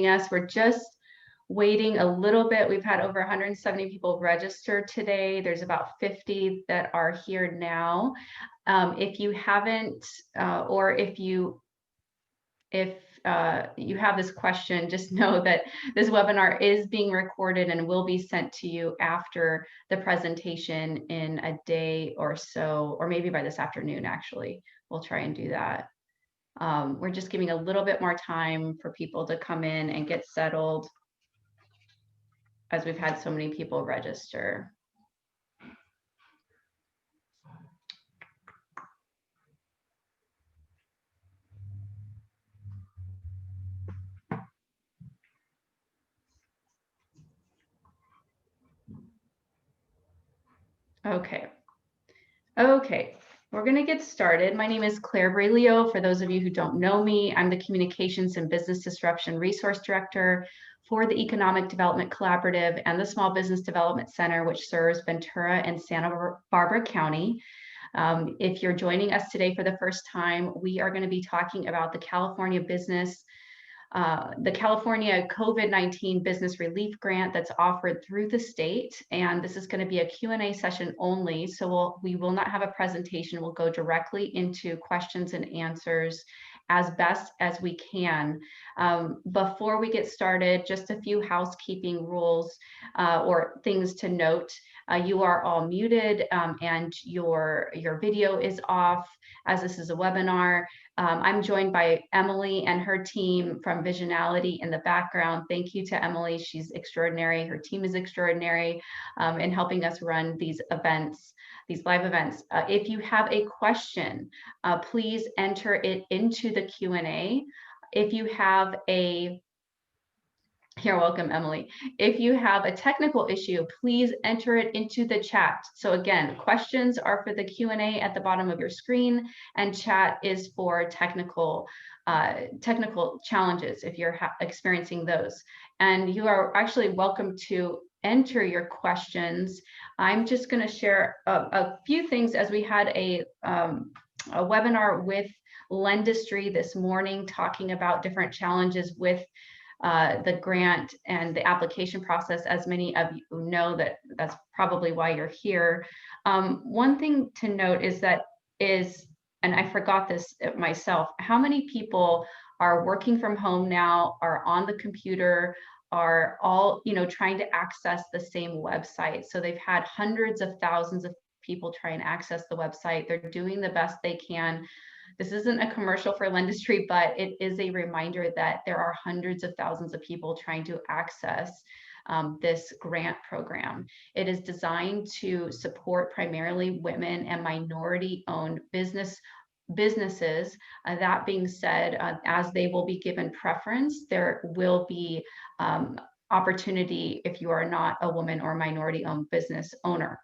us. We're just waiting a little bit. We've had over 170 people register today. There's about 50 that are here now. If you haven't, or if you have this question, just know that this webinar is being recorded and will be sent to you after the presentation in a day or so, or maybe by this afternoon, actually. We'll try and do that. We're just giving a little bit more time for people to come in and get settled, as we've had so many people register. Okay, we're gonna get started. My name is Claire Braylio. For those of you who don't know me, I'm the Communications and Business Disruption Resource Director for the Economic Development Collaborative and the Small Business Development Center, which serves Ventura and Santa Barbara County. If you're joining us today for the first time, we are going to be talking about the California COVID-19 Business Relief Grant that's offered through the state. And this is going to be a Q&A session only. So we will not have a presentation. We'll go directly into questions and answers as best as we can. Before we get started, just a few housekeeping rules or things to note. You are all muted and your video is off, as this is a webinar. I'm joined by Emily and her team from Visionality in the background. Thank you to Emily. She's extraordinary. Her team is extraordinary in helping us run these events, these live events. If you have a question, please enter it into the Q&A. If you have You're welcome, Emily. If you have a technical issue, please enter it into the chat. So again, questions are for the Q&A at the bottom of your screen, and chat is for technical challenges if you're experiencing those. And you are actually welcome to enter your questions. I'm just going to share a few things, as we had a webinar with Lendistry this morning talking about different challenges with the grant and the application process. As many of you know, that's probably why you're here. One thing to note and I forgot this myself, how many people are working from home now, are on the computer, are all trying to access the same website. So they've had hundreds of thousands of people try and access the website. They're doing the best they can. This isn't a commercial for Lendistry, but it is a reminder that there are hundreds of thousands of people trying to access this grant program. It is designed to support primarily women and minority-owned businesses. That being said, as they will be given preference, there will be opportunity if you are not a woman or minority-owned business owner.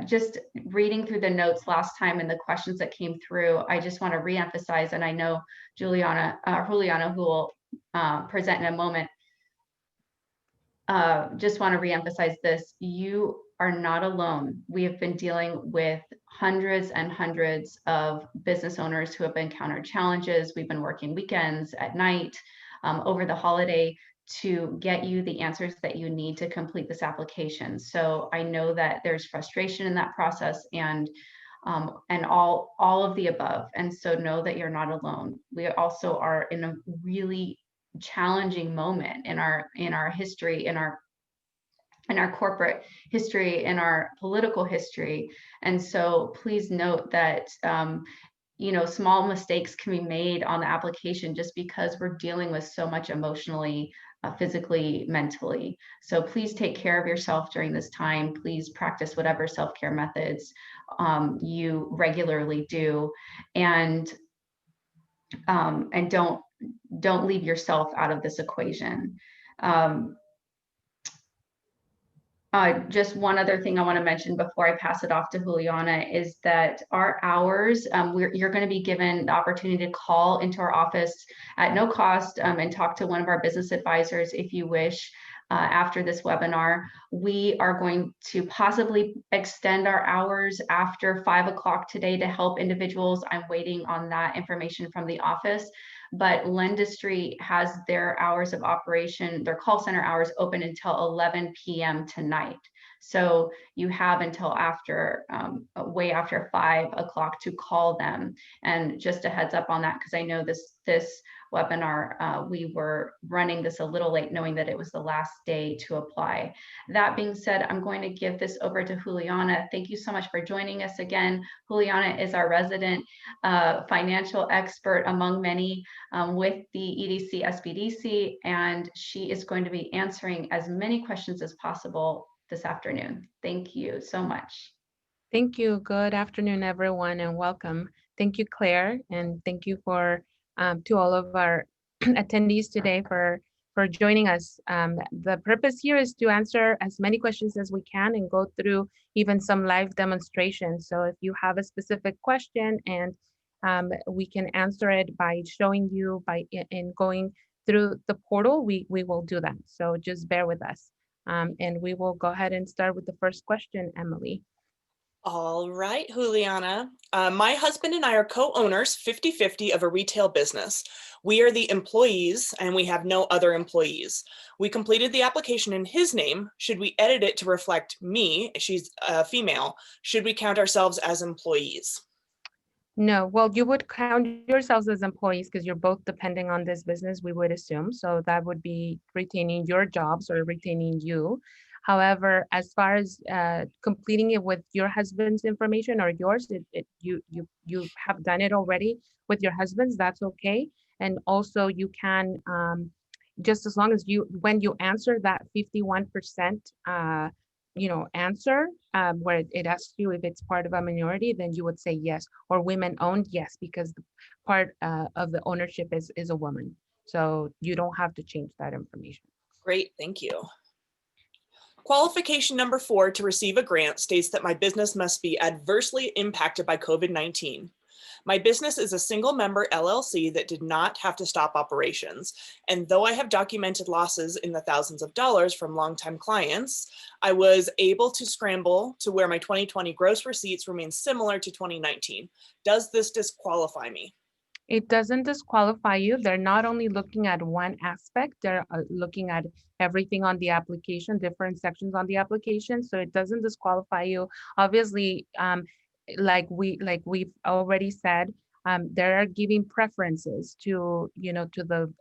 Just reading through the notes last time and the questions that came through, I just want to reemphasize, and I know Juliana, who will present in a moment, just want to reemphasize this. You are not alone. We have been dealing with hundreds and hundreds of business owners who have encountered challenges. We've been working weekends, at night, over the holiday, to get you the answers that you need to complete this application. So I know that there's frustration in that process and all of the above. And so know that you're not alone. We also are in a really challenging moment in our history, in our corporate history, in our political history. And so please note that small mistakes can be made on the application just because we're dealing with so much emotionally, physically, mentally. So please take care of yourself during this time. Please practice whatever self-care methods you regularly do, and don't leave yourself out of this equation. Just one other thing I want to mention before I pass it off to Juliana is that our hours, you're going to be given the opportunity to call into our office at no cost and talk to one of our business advisors if you wish. after this webinar. We are going to possibly extend our hours after 5 o'clock today to help individuals. I'm waiting on that information from the office, but Lendistry has their hours of operation, their call center hours open until 11 p.m. tonight. So you have until after, way after 5 o'clock to call them. And just a heads up on that, because I know this webinar, we were running this a little late, knowing that it was the last day to apply. That being said, I'm going to give this over to Juliana. Thank you so much for joining us again. Juliana is our resident financial expert among many with the EDC SBDC, and she is going to be answering as many questions as possible this afternoon. Thank you so much. Thank you. Good afternoon, everyone, and welcome. Thank you, Claire, and thank you for to all of our attendees today for joining us. The purpose here is to answer as many questions as we can and go through even some live demonstrations. So if you have a specific question and we can answer it by showing you in going through the portal, we will do that. So just bear with us. And we will go ahead and start with the first question, Emily. All right, Juliana. My husband and I are co-owners 50-50 of a retail business. We are the employees and we have no other employees. We completed the application in his name. Should we edit it to reflect me? She's a female. Should we count ourselves as employees? No, well, you would count yourselves as employees because you're both depending on this business, we would assume. So that would be retaining your jobs or retaining you. However, as far as completing it with your husband's information or yours, you have done it already with your husband's, that's okay. And also you can, just as long as when you answer that 51%, answer where it asks you if it's part of a minority, then you would say yes, or women owned, yes, because the part of the ownership is a woman. So you don't have to change that information. Great, thank you. Qualification number 4 to receive a grant states that my business must be adversely impacted by COVID-19. My business is a single member LLC that did not have to stop operations. And though I have documented losses in the thousands of dollars from longtime clients, I was able to scramble to where my 2020 gross receipts remain similar to 2019. Does this disqualify me? It doesn't disqualify you. They're not only looking at one aspect, they're looking at everything on the application, different sections on the application. So it doesn't disqualify you. Obviously, like we've already said, they are giving preferences to the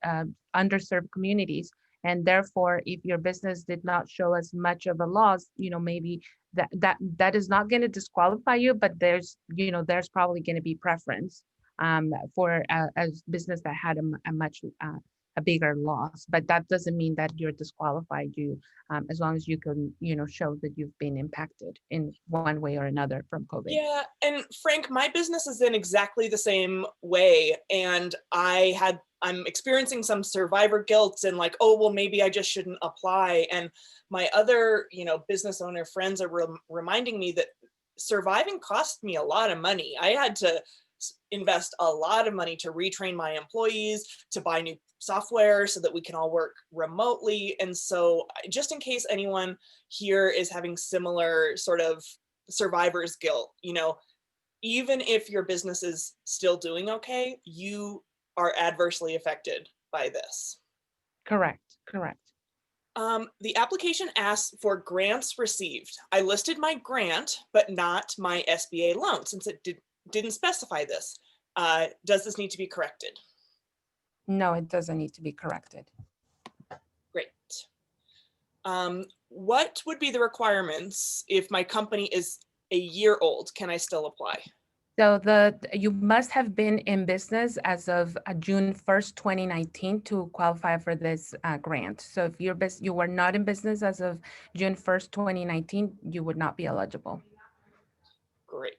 underserved communities, and therefore, if your business did not show as much of a loss, maybe that is not going to disqualify you, but there's probably going to be preference for a business that had a much a bigger loss, but that doesn't mean that you're disqualified. As long as you can show that you've been impacted in one way or another from COVID. Yeah, and Frank, my business is in exactly the same way, and I'm experiencing some survivor guilt and like, oh well, maybe I just shouldn't apply. And my other business owner friends are reminding me that surviving cost me a lot of money. I had to invest a lot of money to retrain my employees, to buy new software so that we can all work remotely. And so just in case anyone here is having similar sort of survivor's guilt, even if your business is still doing okay, you are adversely affected by this. Correct. The application asks for grants received. I listed my grant, but not my SBA loan since it didn't specify this. Does this need to be corrected? No, it doesn't need to be corrected. Great. What would be the requirements if my company is a year old? Can I still apply? So you must have been in business as of June 1st, 2019 to qualify for this grant. So if you were not in business as of June 1st, 2019, you would not be eligible. Great.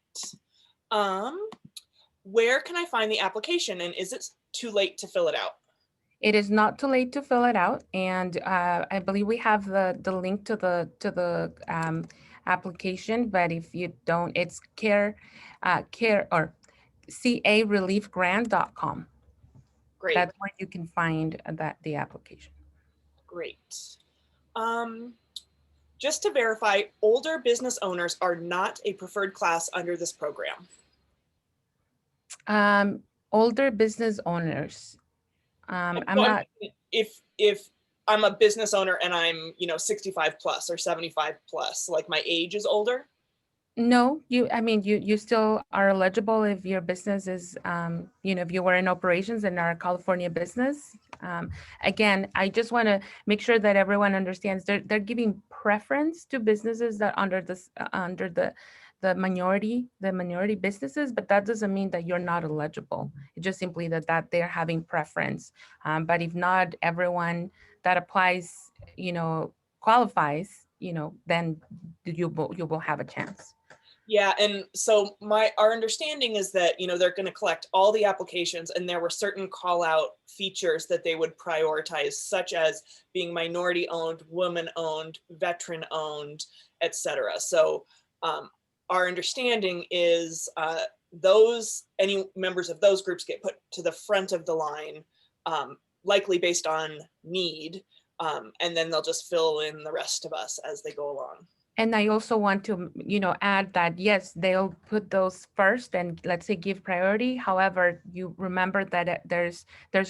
Where can I find the application, and is it too late to fill it out? It is not too late to fill it out, and I believe we have the link to the application. But if you don't, it's care or careliefgrant.com. Great. That's where you can find the application. Great. Just to verify, older business owners are not a preferred class under this program. Older business owners. I'm So not, if I'm a business owner and I'm, 65 plus or 75 plus, like my age is older. no, I mean, you still are eligible if your business is, if you were in operations and are a California business. Again, I just want to make sure that everyone understands they're giving preference to businesses that under this, under the minority businesses, but that doesn't mean that you're not eligible. It's just simply that they're having preference. But if not everyone that applies, qualifies, then you will have a chance. Yeah, and so our understanding is that, they're going to collect all the applications, and there were certain call out features that they would prioritize, such as being minority owned, woman owned, veteran owned, etc. So our understanding is any members of those groups get put to the front of the line, likely based on need, and then they'll just fill in the rest of us as they go along. And I also want to, add that, yes, they'll put those first and let's say give priority. However, you remember that there's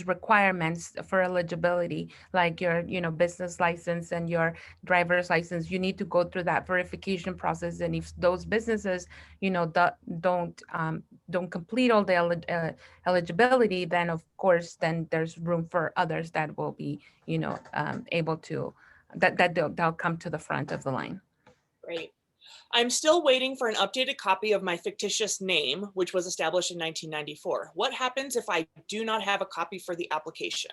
requirements for eligibility, like your, business license and your driver's license. You need to go through that verification process. And if those businesses, don't complete all the eligibility, then of course, then there's room for others that will be, able to, that they'll come to the front of the line. Great. I'm still waiting for an updated copy of my fictitious name, which was established in 1994. What happens if I do not have a copy for the application?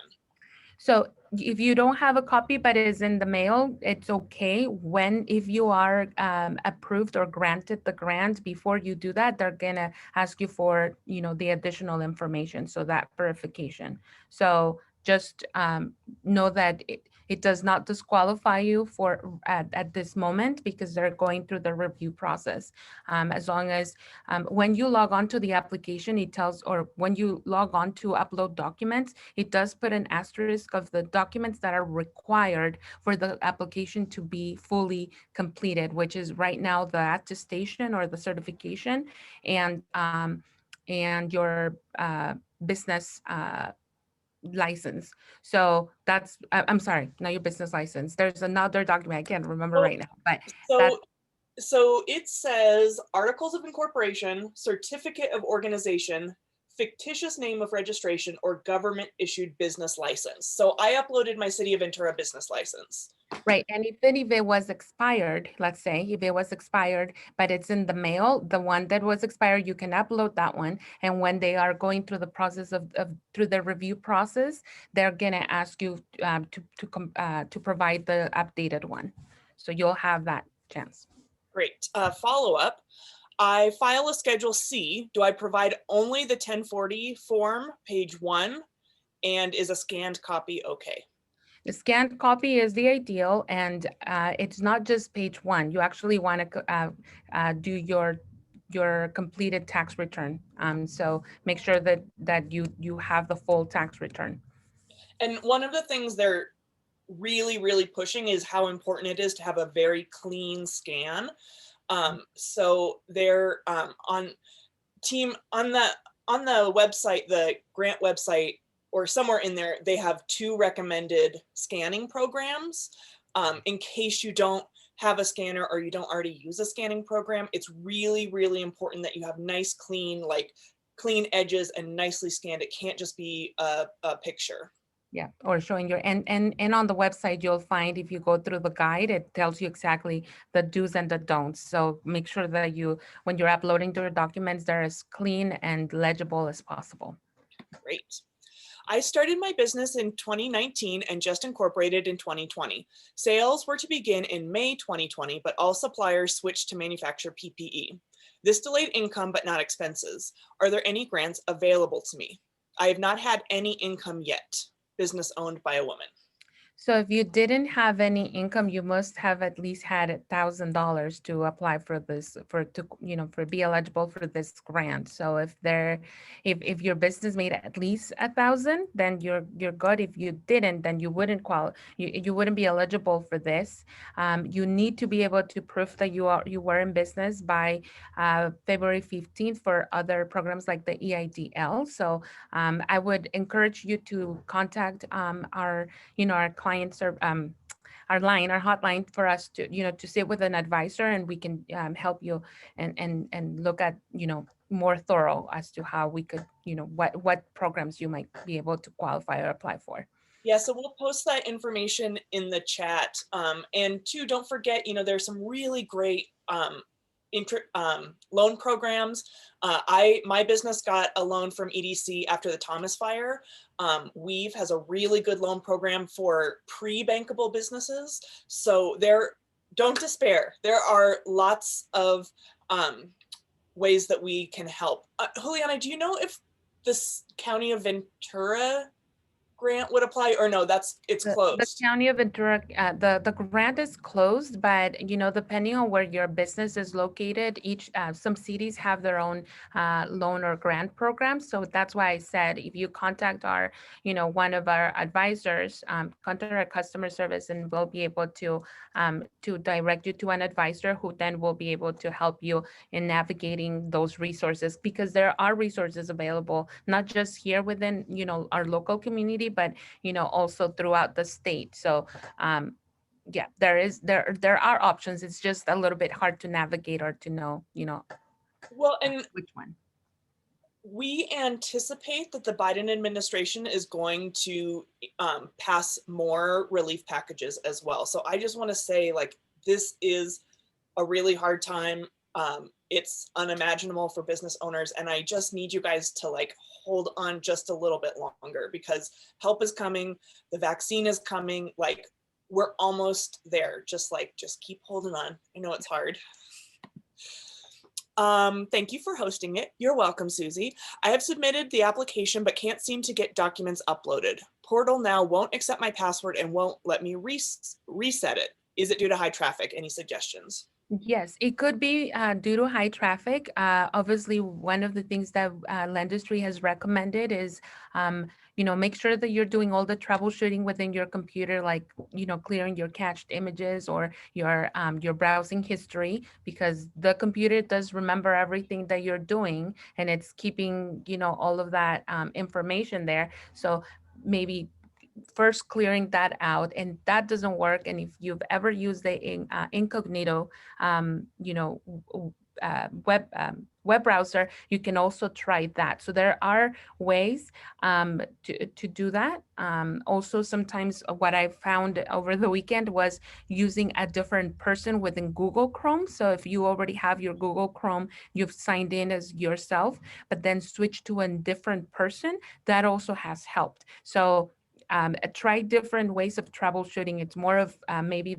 So if you don't have a copy, but it is in the mail, it's okay. If you are approved or granted the grant, before you do that, they're gonna ask you for, the additional information. So that verification. So just know that it does not disqualify you for at this moment, because they're going through the review process. As long as when you log on to the application, it tells, or when you log on to upload documents, it does put an asterisk of the documents that are required for the application to be fully completed, which is right now the attestation or the certification, and your business license. So that's, I'm sorry, not your business license. There's another document I can't remember right now, but so it says articles of incorporation, certificate of organization, fictitious name of registration, or government issued business license. So I uploaded my City of Ventura business license. Right. And if it was expired, let's say if it was expired, but it's in the mail, the one that was expired, you can upload that one. And when they are going through the process through the review process, they're going to ask you to provide the updated one. So you'll have that chance. Great. Follow up. I file a Schedule C. Do I provide only the 1040 form, page 1, and is a scanned copy okay? The scanned copy is the ideal, and it's not just page 1. You actually want to do your completed tax return. So make sure that you have the full tax return. And one of the things they're really, really pushing is how important it is to have a very clean scan. So they're on the website, the grant website, or somewhere in there, they have 2 recommended scanning programs. In case you don't have a scanner or you don't already use a scanning program, it's really, really important that you have nice, clean edges and nicely scanned. It can't just be a picture. Yeah, or showing your, and on the website, you'll find, if you go through the guide, it tells you exactly the do's and the don'ts. So make sure that when you're uploading your documents, they're as clean and legible as possible. Great. I started my business in 2019 and just incorporated in 2020. Sales were to begin in May 2020, but all suppliers switched to manufacture PPE. This delayed income, but not expenses. Are there any grants available to me? I have not had any income yet. Business owned by a woman. So if you didn't have any income, you must have at least had $1,000 to apply for this, for be eligible for this grant. So if your business made at least 1,000, then you're good. If you didn't, then you wouldn't be eligible for this. You need to be able to prove that you were in business by February 15th for other programs like the EIDL. So I would encourage you to contact our clients or our hotline for us to sit with an advisor, and we can help you and look at more thorough as to how we could what programs you might be able to qualify or apply for. Yeah, so we'll post that information in the chat. And two, don't forget, there's some really great loan programs. My business got a loan from EDC after the Thomas fire. Weave has a really good loan program for pre-bankable businesses. So don't despair. There are lots of ways that we can help. Juliana, do you know if this County of Ventura grant would apply, or no, it's closed? The County of Ventura, the grant is closed, but depending on where your business is located, some cities have their own loan or grant programs. So that's why I said if you contact one of our advisors, contact our customer service, and we'll be able to direct you to an advisor who then will be able to help you in navigating those resources, because there are resources available not just here within our local community, but also throughout the state. So yeah, there are options. It's just a little bit hard to navigate or to know well, and which one. We anticipate that the Biden administration is going to pass more relief packages as well. So I just want to say, this is a really hard time. It's unimaginable for business owners, and I just need you guys to hold on just a little bit longer, because help is coming. The vaccine is coming. We're almost there. Just keep holding on. I know it's hard. Thank you for hosting it. You're welcome, Susie. I have submitted the application but can't seem to get documents uploaded. Portal now won't accept my password and won't let me reset it. Is it due to high traffic? Any suggestions? Yes, it could be due to high traffic. Obviously, one of the things that Landustry has recommended is, make sure that you're doing all the troubleshooting within your computer, like, clearing your cached images or your browsing history, because the computer does remember everything that you're doing, and it's keeping, all of that information there. So maybe first clearing that out, and that doesn't work. And if you've ever used the incognito web browser, you can also try that. So there are ways to do that. Also, sometimes what I found over the weekend was using a different person within Google Chrome. So if you already have your Google Chrome, you've signed in as yourself, but then switch to a different person, that also has helped. So try different ways of troubleshooting. It's more of maybe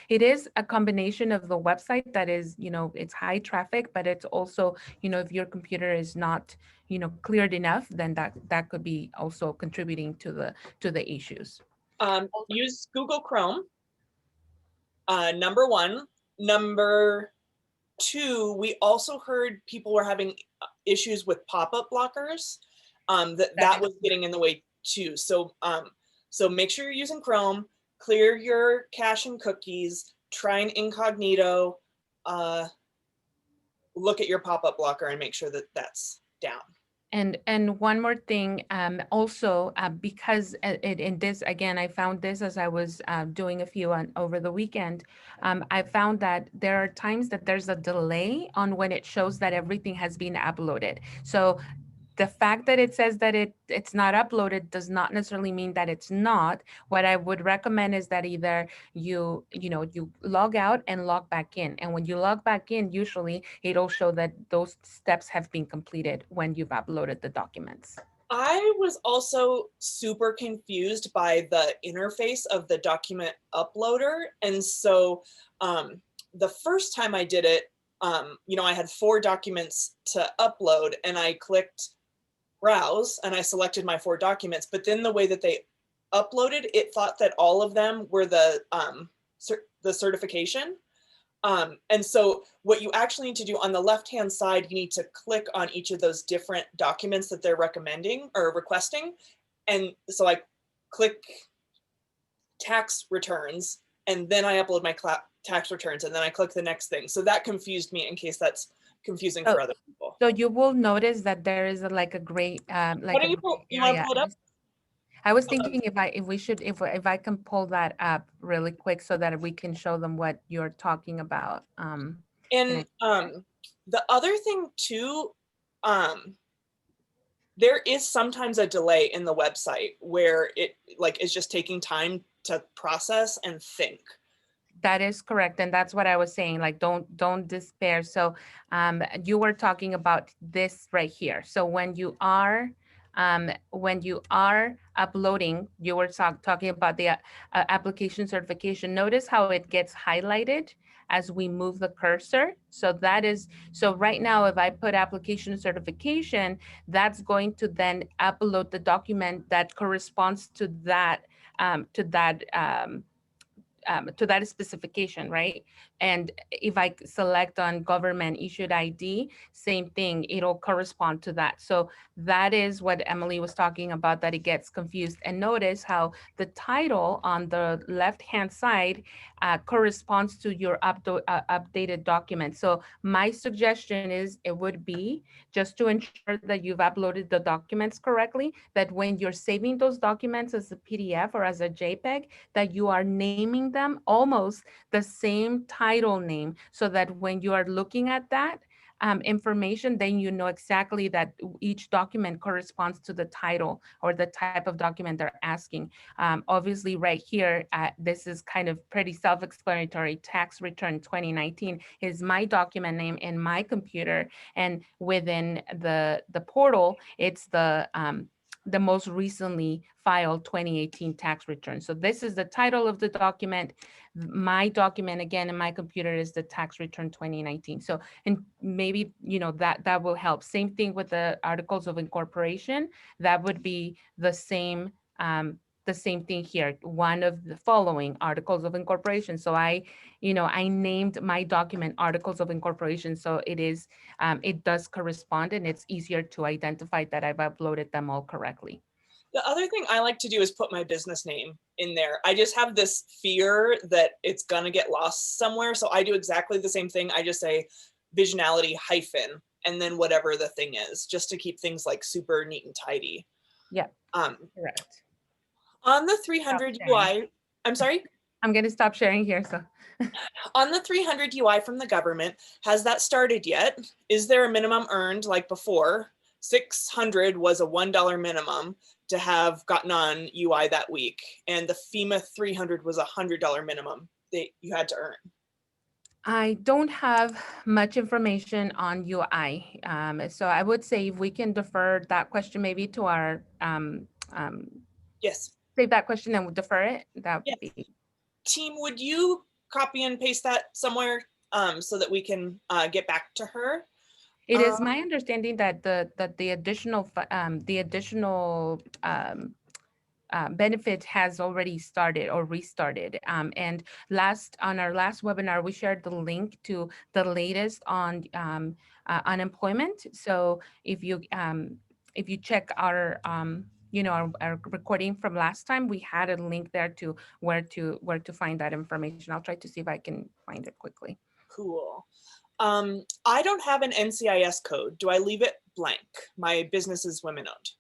it is a combination of the website that is, it's high traffic, but it's also, if your computer is not, cleared enough, then that could be also contributing to the issues. Use Google Chrome. Number one. Number two, we also heard people were having issues with pop-up blockers. That was getting in the way too. So make sure you're using Chrome, clear your cache and cookies, try an incognito, look at your pop-up blocker and make sure that that's down. And one more thing, also, because in this, again, I found this as I was doing a few over the weekend, I found that there are times that there's a delay on when it shows that everything has been uploaded. So the fact that it says that it's not uploaded does not necessarily mean that it's not. What I would recommend is that either you log out and log back in. And when you log back in, usually it'll show that those steps have been completed when you've uploaded the documents. I was also super confused by the interface of the document uploader. And so the first time I did it, I had 4 documents to upload, and I clicked browse and I selected my 4 documents, but then the way that they uploaded, it thought that all of them were the certification. And so what you actually need to do on the left-hand side, you need to click on each of those different documents that they're recommending or requesting. And so I click tax returns, and then I upload my tax returns, and then I click the next thing. So that confused me, in case that's confusing for other people. So you will notice that there is like a gray, Why don't you want to pull it up? I was thinking if I can pull that up really quick so that we can show them what you're talking about. And the other thing too, there is sometimes a delay in the website where it is just taking time to process and think. That is correct. And that's what I was saying, like, don't despair. So you were talking about this right here. So when you are uploading, you were talking about the application certification. Notice how it gets highlighted as we move the cursor. So right now, if I put application certification, that's going to then upload the document that corresponds to that specification, right? And if I select on government issued ID, same thing, it'll correspond to that. So that is what Emily was talking about, that it gets confused. And notice how the title on the left-hand side corresponds to your updated document. So my suggestion is it would be just to ensure that you've uploaded the documents correctly, that when you're saving those documents as a PDF or as a JPEG, that you are naming them almost the same title name, so that when you are looking at that information, then you know exactly that each document corresponds to the title or the type of document they're asking. Obviously right here, this is kind of pretty self-explanatory. Tax return 2019 is my document name in my computer, and within the portal, it's the most recently filed 2018 tax return. So this is the title of the document. My document, again, in my computer, is the tax return 2019. So, and maybe, that will help. Same thing with the articles of incorporation. That would be the same thing here. One of the following articles of incorporation. So I named my document articles of incorporation. So it does correspond, and it's easier to identify that I've uploaded them all correctly. The other thing I like to do is put my business name in there. I just have this fear that it's gonna get lost somewhere. So I do exactly the same thing. I just say Visionality hyphen, and then whatever the thing is, just to keep things like super neat and tidy. Yeah, correct. On the 300 UI, I'm sorry? I'm gonna stop sharing here, so. On the 300 UI from the government, has that started yet? Is there a minimum earned like before? 600 was a $1 minimum to have gotten on UI that week. And the FEMA 300 was a $100 minimum that you had to earn. I don't have much information on UI. So I would say if we can defer that question maybe to our, yes. Save that question and we'll defer it. That would be. Team, would you copy and paste that somewhere so that we can get back to her? It is my understanding that the additional benefit has already started or restarted. And on our last webinar, we shared the link to the latest on unemployment. So if you check our our recording from last time, we had a link there to where to find that information. I'll try to see if I can find it quickly. Cool. I don't have an NCIS code. Do I leave it blank? My business is women owned.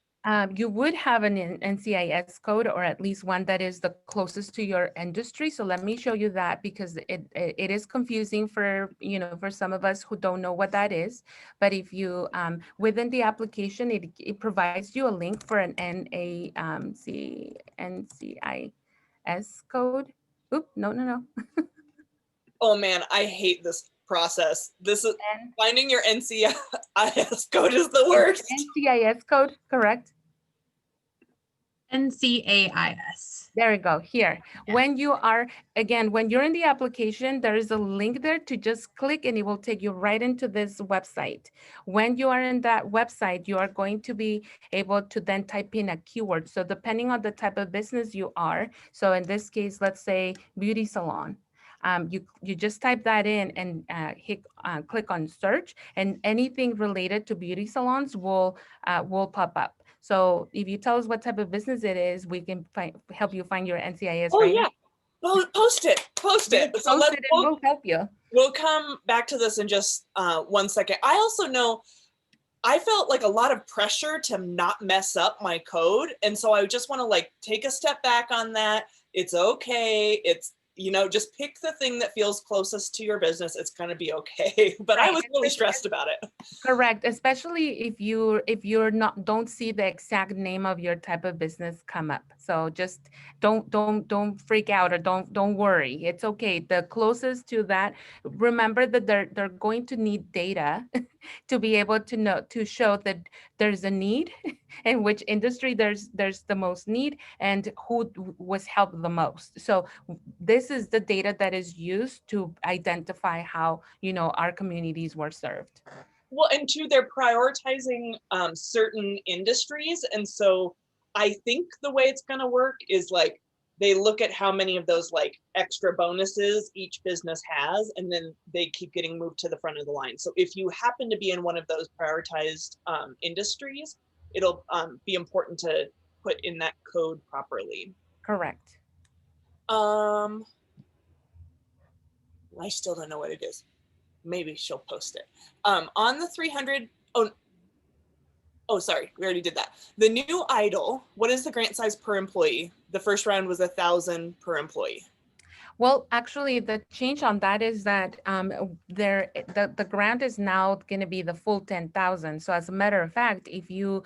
You would have an NCIS code, or at least one that is the closest to your industry. So let me show you that, because it is confusing for some of us who don't know what that is. But if you within the application, it provides you a link for an NCIS code. Oop, no. Oh man, I hate this process. This is finding your NCIS code is the worst. NCIS code, correct? NCAIS. There we go, here. When you are, again, when you're in the application, there is a link there to just click and it will take you right into this website. When you are in that website, you are going to be able to then type in a keyword. So depending on the type of business you are, so in this case, let's say beauty salon. You just type that in and click on search, and anything related to beauty salons will pop up. So if you tell us what type of business it is, we can help you find your NCIS Oh right yeah. now. Post it. Post it. Post So it and we'll help you. we'll come back to this in just 1 second. I also know I felt like a lot of pressure to not mess up my code. And so I just want to like take a step back on that. It's okay. It's, you know, just pick the thing that feels closest to your business. It's going to be okay. But I Right. was really stressed about it. Correct, especially if you're not, don't see the exact name of your type of business come up. So just don't freak out, or don't worry. It's okay. The closest to that, remember that they're going to need data to be able to know, to show that there's a need, in which industry there's the most need, and who was helped the most. So this is the data that is used to identify how, you know, our communities were served. Well, and two, they're prioritizing certain industries. And so I think the way it's going to work is like they look at how many of those like extra bonuses each business has, and then they keep getting moved to the front of the line. So if you happen to be in one of those prioritized industries, it'll be important to put in that code properly. Correct. I still don't know what it is. Maybe she'll post it. On the 300, oh, sorry, we already did that. The new IDLE, what is the grant size per employee? The first round was 1,000 per employee. Well, actually, the change on that is that the grant is now going to be the full 10,000. So as a matter of fact, if you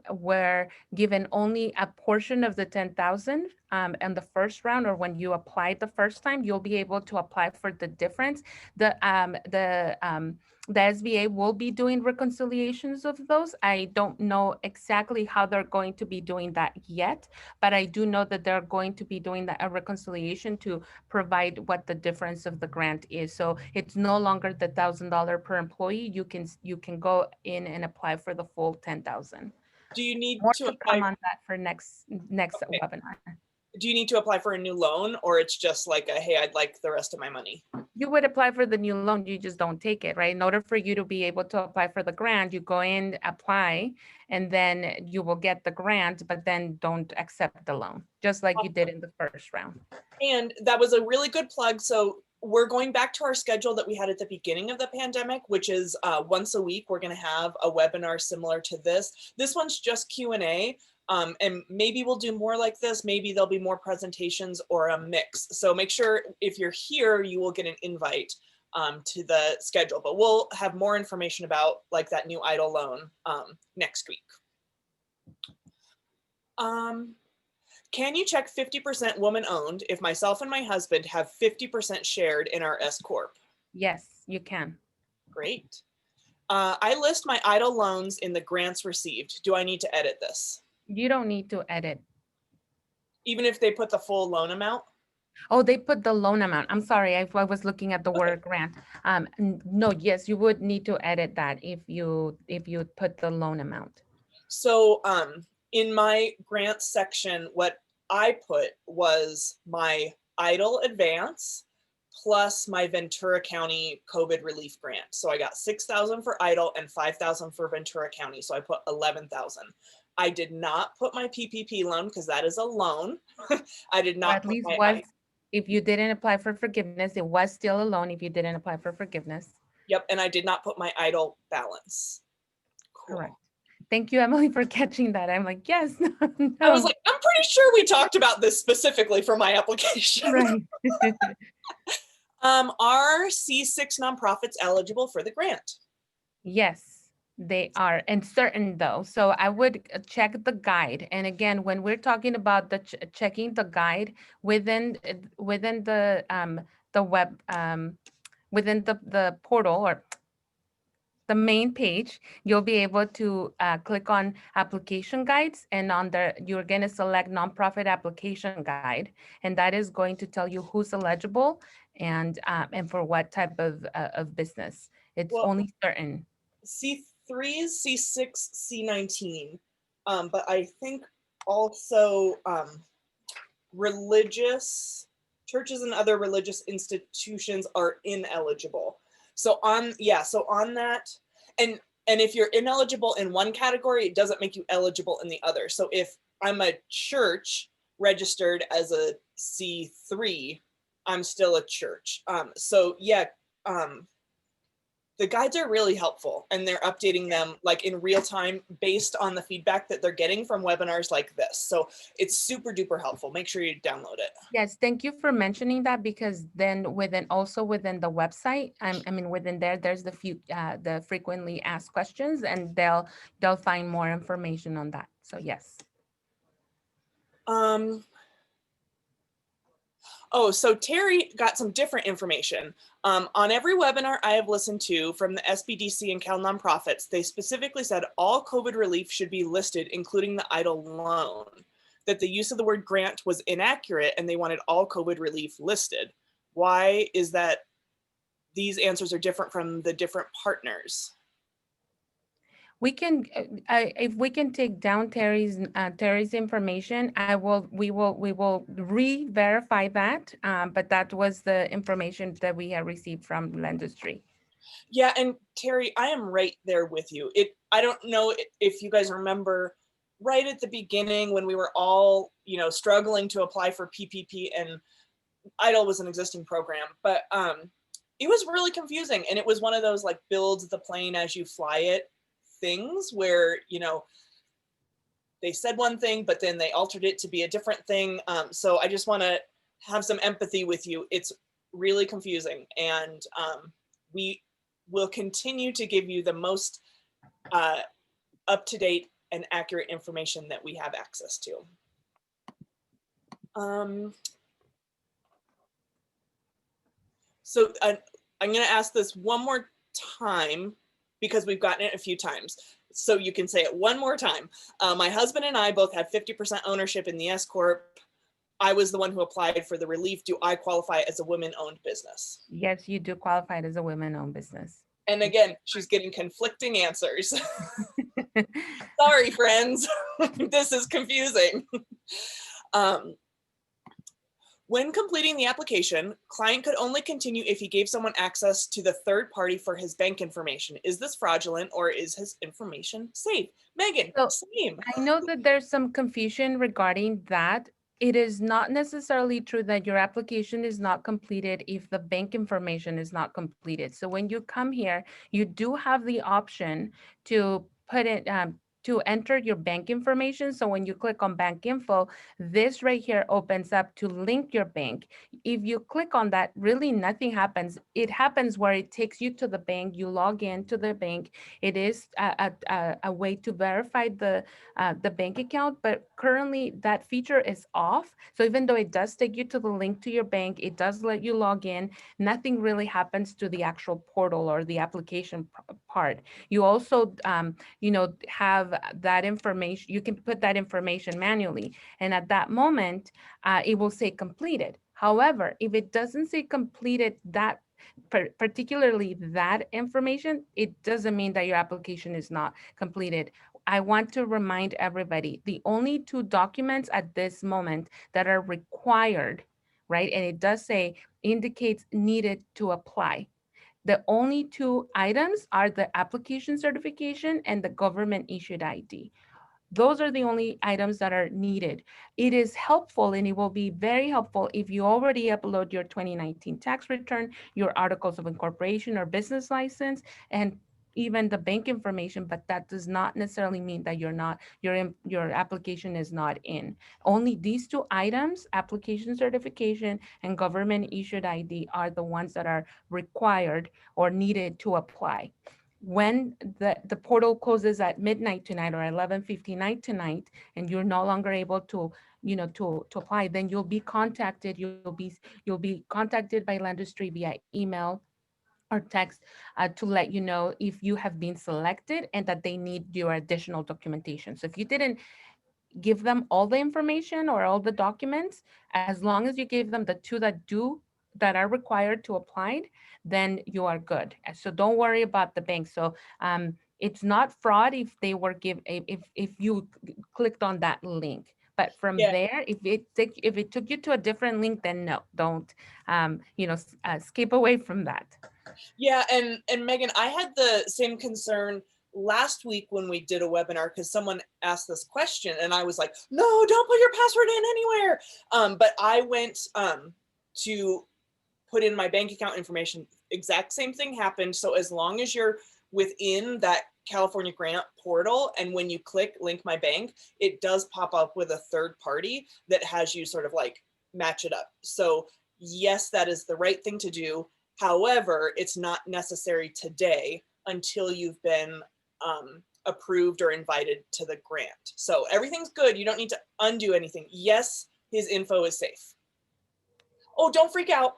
were given only a portion of the 10,000 in the first round, or when you applied the first time, you'll be able to apply for the difference. The SBA will be doing reconciliations of those. I don't know exactly how they're going to be doing that yet, but I do know that they're going to be doing a reconciliation to provide what the difference of the grant is. So it's no longer the $1,000 per employee. You can go in and apply for the full 10,000. Do you need More to to apply? come on that for next Okay. webinar. Do you need to apply for a new loan, or it's just like a, hey, I'd like the rest of my money? You would apply for the new loan, you just don't take it, right? In order for you to be able to apply for the grant, you go in, apply, and then you will get the grant, but then don't accept the loan, just like you did in the first round. And that was a really good plug. So we're going back to our schedule that we had at the beginning of the pandemic, which is once a week, we're going to have a webinar similar to this. This one's just Q&A. And maybe we'll do more like this. Maybe there'll be more presentations or a mix. So make sure if you're here, you will get an invite to the schedule, but we'll have more information about like that new IDLE loan next week. Can you check 50% woman owned if myself and my husband have 50% shared in our S Corp? Yes, you can. Great. I list my IDLE loans in the grants received. Do I need to edit this? You don't need to edit. Even if they put the full loan amount? Oh, they put the loan amount. I'm sorry, I was looking at the word grant. No, yes, you would need to edit that if you put the loan amount. So in my grant section, what I put was my IDLE advance plus my Ventura County COVID relief grant. So I got 6,000 for IDLE and 5,000 for Ventura County. So I put 11,000. I did not put my PPP loan because that is a loan. I did not. Or at least was, if you didn't apply for forgiveness, it was still a loan if you didn't apply for forgiveness. Yep, and I did not put my IDLE balance. Cool. Correct. Thank you, Emily, for catching that. I'm like, yes. No. I was like, I'm pretty sure we talked about this specifically for my application. Right. Are C6 nonprofits eligible for the grant? Yes, they are, and certain though. So I would check the guide. And again, when we're talking about the checking the guide within the web, within the portal, or the main page, you'll be able to click on application guides, and on there, you're going to select nonprofit application guide. And that is going to tell you who's eligible and for what type of business. It's Well, only certain. C3s, C6, C19. But I think also religious churches and other religious institutions are ineligible. So on that, and if you're ineligible in one category, it doesn't make you eligible in the other. So if I'm a church registered as a C3, I'm still a church. So yeah, the guides are really helpful, and they're updating them like in real time based on the feedback that they're getting from webinars like this. So it's super duper helpful. Make sure you download it. Yes, thank you for mentioning that, because then within the website, I mean within there, there's the frequently asked questions, and they'll find more information on that. So yes. Oh, so Terry got some different information. On every webinar I have listened to from the SBDC and Cal nonprofits, they specifically said all COVID relief should be listed, including the EIDL loan, that the use of the word grant was inaccurate and they wanted all COVID relief listed. Why is that these answers are different from the different partners? We can, if we can take down Terry's information, we will re-verify that. But that was the information that we had received from the industry. Yeah, and Terry, I am right there with you. I don't know if you guys remember right at the beginning when we were all, struggling to apply for PPP, and EIDL was an existing program, but it was really confusing, and it was one of those like build the plane as you fly it things where, they said one thing, but then they altered it to be a different thing. So I just want to have some empathy with you. It's really confusing, and we will continue to give you the most up-to-date and accurate information that we have access to. So I'm going to ask this one more time because we've gotten it a few times. So you can say it one more time. My husband and I both have 50% ownership in the S Corp. I was the one who applied for the relief. Do I qualify as a women-owned business? Yes, you do qualify as a women-owned business. And again, she's getting conflicting answers. Sorry, friends. This is confusing. When completing the application, client could only continue if he gave someone access to the third party for his bank information. Is this fraudulent, or is his information safe? Megan, So, same. I know that there's some confusion regarding that. It is not necessarily true that your application is not completed if the bank information is not completed. So when you come here, you do have the option to put it, to enter your bank information. So when you click on bank info, this right here opens up to link your bank. If you click on that, really nothing happens. It happens where it takes you to the bank, you log in to the bank. It is a way to verify the bank account, but currently that feature is off. So even though it does take you to the link to your bank, it does let you log in, nothing really happens to the actual portal or the application part. You also, have that information, you can put that information manually. And at that moment, it will say completed. However, if it doesn't say completed that particularly that information, it doesn't mean that your application is not completed. I want to remind everybody, the only two documents at this moment that are required, right? And it does say indicates needed to apply. The only two items are the application certification and the government issued ID. Those are the only items that are needed. It is helpful, and it will be very helpful if you already upload your 2019 tax return, your articles of incorporation or business license, and even the bank information, but that does not necessarily mean that your application is not in. Only these two items, application certification and government issued ID, are the ones that are required or needed to apply. When the portal closes at midnight tonight or 11:59 tonight, and you're no longer able to, to apply, then you'll be contacted. You'll be contacted by Landustry via email or or text to let you know if you have been selected and that they need your additional documentation. So if you didn't give them all the information or all the documents, as long as you gave them the two that are required to apply, then you are good. So don't worry about the bank. So it's not fraud if they were if you clicked on that link. But from Yeah. there, if it took you to a different link, then no, don't skip away from that. Yeah, and Megan, I had the same concern last week when we did a webinar because someone asked this question and I was like, no, don't put your password in anywhere. But I went to put in my bank account information. Exact same thing happened. So as long as you're within that California grant portal, and when you click link my bank, it does pop up with a third party that has you sort of like match it up. So yes, that is the right thing to do. However, it's not necessary today until you've been approved or invited to the grant. So everything's good. You don't need to undo anything. Yes, his info is safe. Oh, don't freak out.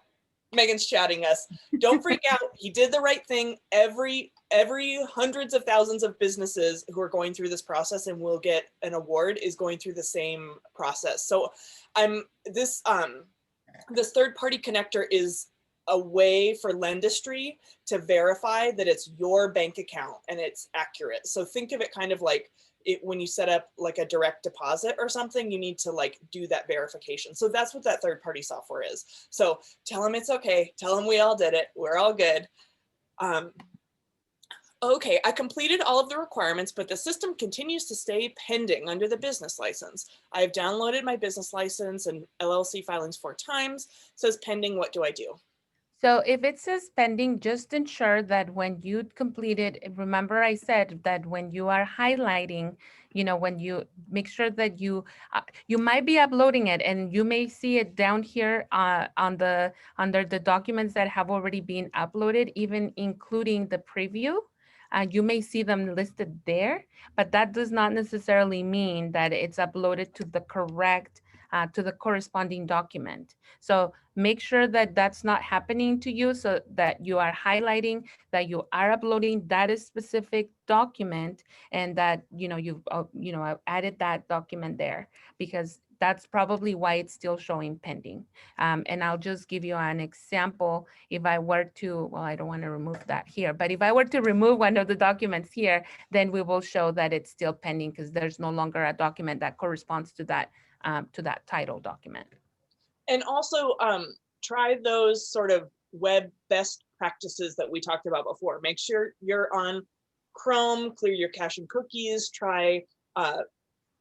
Megan's chatting us. Don't freak out. He did the right thing. Every hundreds of thousands of businesses who are going through this process and will get an award is going through the same process. So this third party connector is a way for Lendistry to verify that it's your bank account and it's accurate. So think of it kind of like when you set up like a direct deposit or something, you need to like do that verification. So that's what that third party software is. So tell them it's okay. Tell them we all did it. We're all good. Okay, I completed all of the requirements, but the system continues to stay pending under the business license. I've downloaded my business license and LLC filings 4 times. It says pending, what do I do? So if it says pending, just ensure that when you complete it, remember I said that when you are highlighting, when you make sure that you might be uploading it and you may see it down here under the documents that have already been uploaded, even including the preview. You may see them listed there, but that does not necessarily mean that it's uploaded to the correct to the corresponding document. So make sure that that's not happening to you, so that you are highlighting that you are uploading that specific document, and that you've added that document there, because that's probably why it's still showing pending. And I'll just give you an example. If I were to, well, I don't want to remove that here, but if I were to remove one of the documents here, then we will show that it's still pending because there's no longer a document that corresponds to that title document. And also try those sort of web best practices that we talked about before. Make sure you're on Chrome, clear your cache and cookies, try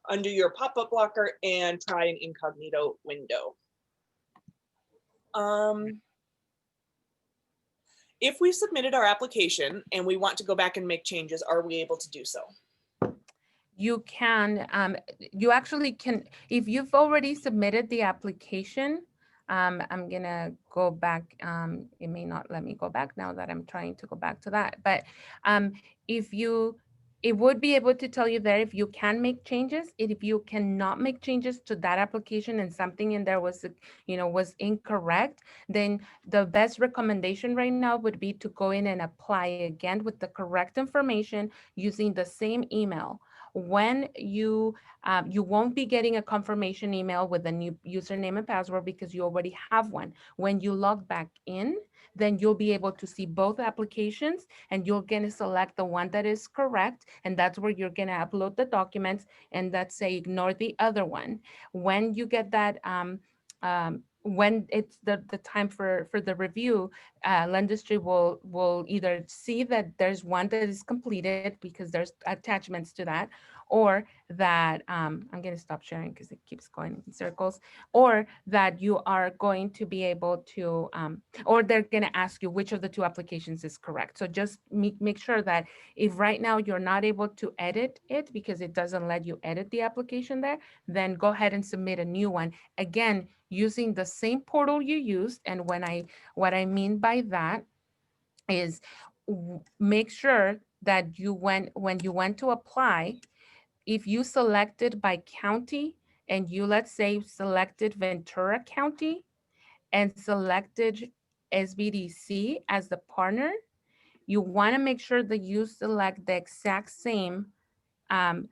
undo your pop-up blocker, and try an incognito window. If we submitted our application and we want to go back and make changes, are we able to do so? You can, you actually can, if you've already submitted the application, I'm gonna go back, it may not let me go back now that I'm trying to go back to that, but it would be able to tell you there if you can make changes. If you cannot make changes to that application and something in there was, was incorrect, then the best recommendation right now would be to go in and apply again with the correct information using the same email. When you won't be getting a confirmation email with a new username and password because you already have one. When you log back in, then you'll be able to see both applications, and you're going to select the one that is correct, and that's where you're going to upload the documents, and that's say ignore the other one. When you get that when it's the time for the review, Lendistry will either see that there's one that is completed because there's attachments to that, or that I'm going to stop sharing because it keeps going in circles, or that you are going to be able to, or they're going to ask you which of the 2 applications is correct. So just make sure that if right now you're not able to edit it because it doesn't let you edit the application there, then go ahead and submit a new one. Again, using the same portal you used. And what I mean by that is make sure that when you went to apply, if you selected by county and you, let's say, selected Ventura County and selected SBDC as the partner, you want to make sure that you select the exact same um,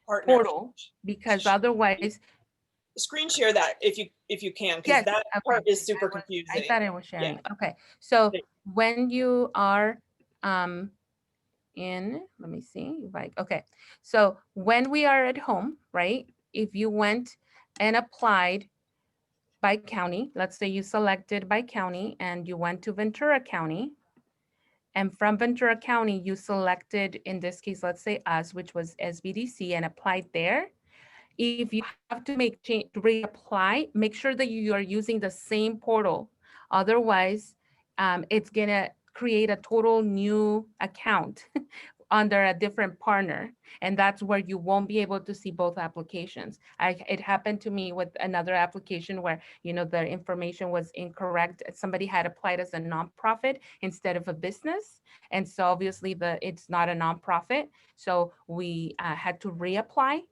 Partner portal, page. because otherwise, Screen share that if you can, because yes, that okay. part is super I confusing. thought I was Yeah. sharing. Okay, so There- when you are um, let me see if okay. So when we are at home, right? If you went and applied by county, let's say you selected by county and you went to Ventura County, and from Ventura County, you selected, in this case, let's say us, which was SBDC, and applied there. If you have to make change to reapply, make sure that you are using the same portal. Otherwise, it's gonna create a total new account under a different partner. And that's where you won't be able to see both applications. It happened to me with another application where, the information was incorrect. Somebody had applied as a nonprofit instead of a business. And so obviously it's not a nonprofit. So we had to reapply,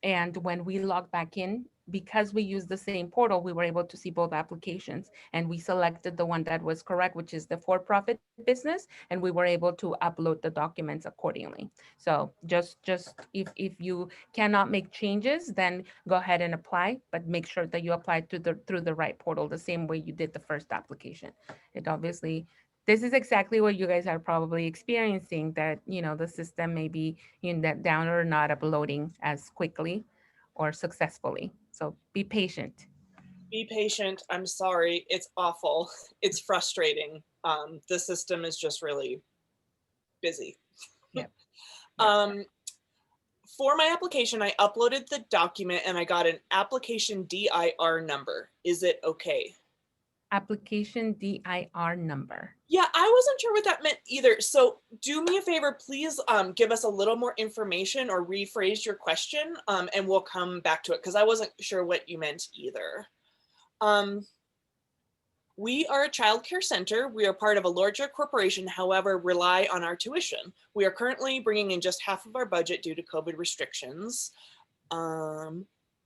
and when we logged back in, because we used the same portal, we were able to see both applications, and we selected the one that was correct, which is the for-profit business, and we were able to upload the documents accordingly. So just if you cannot make changes, then go ahead and apply, but make sure that you apply through the right portal, the same way you did the first application. It obviously, this is exactly what you guys are probably experiencing, that the system may be that down or not uploading as quickly or successfully. So be patient. Be patient. I'm sorry. It's awful. It's frustrating. The system is just really busy. Yep. Um, for my application, I uploaded the document and I got an application DIR number. Is it okay? Application DIR number. Yeah, I wasn't sure what that meant either. So do me a favor, please give us a little more information or rephrase your question, and we'll come back to it because I wasn't sure what you meant either. We are a child care center. We are part of a larger corporation, however, rely on our tuition. We are currently bringing in just half of our budget due to COVID restrictions.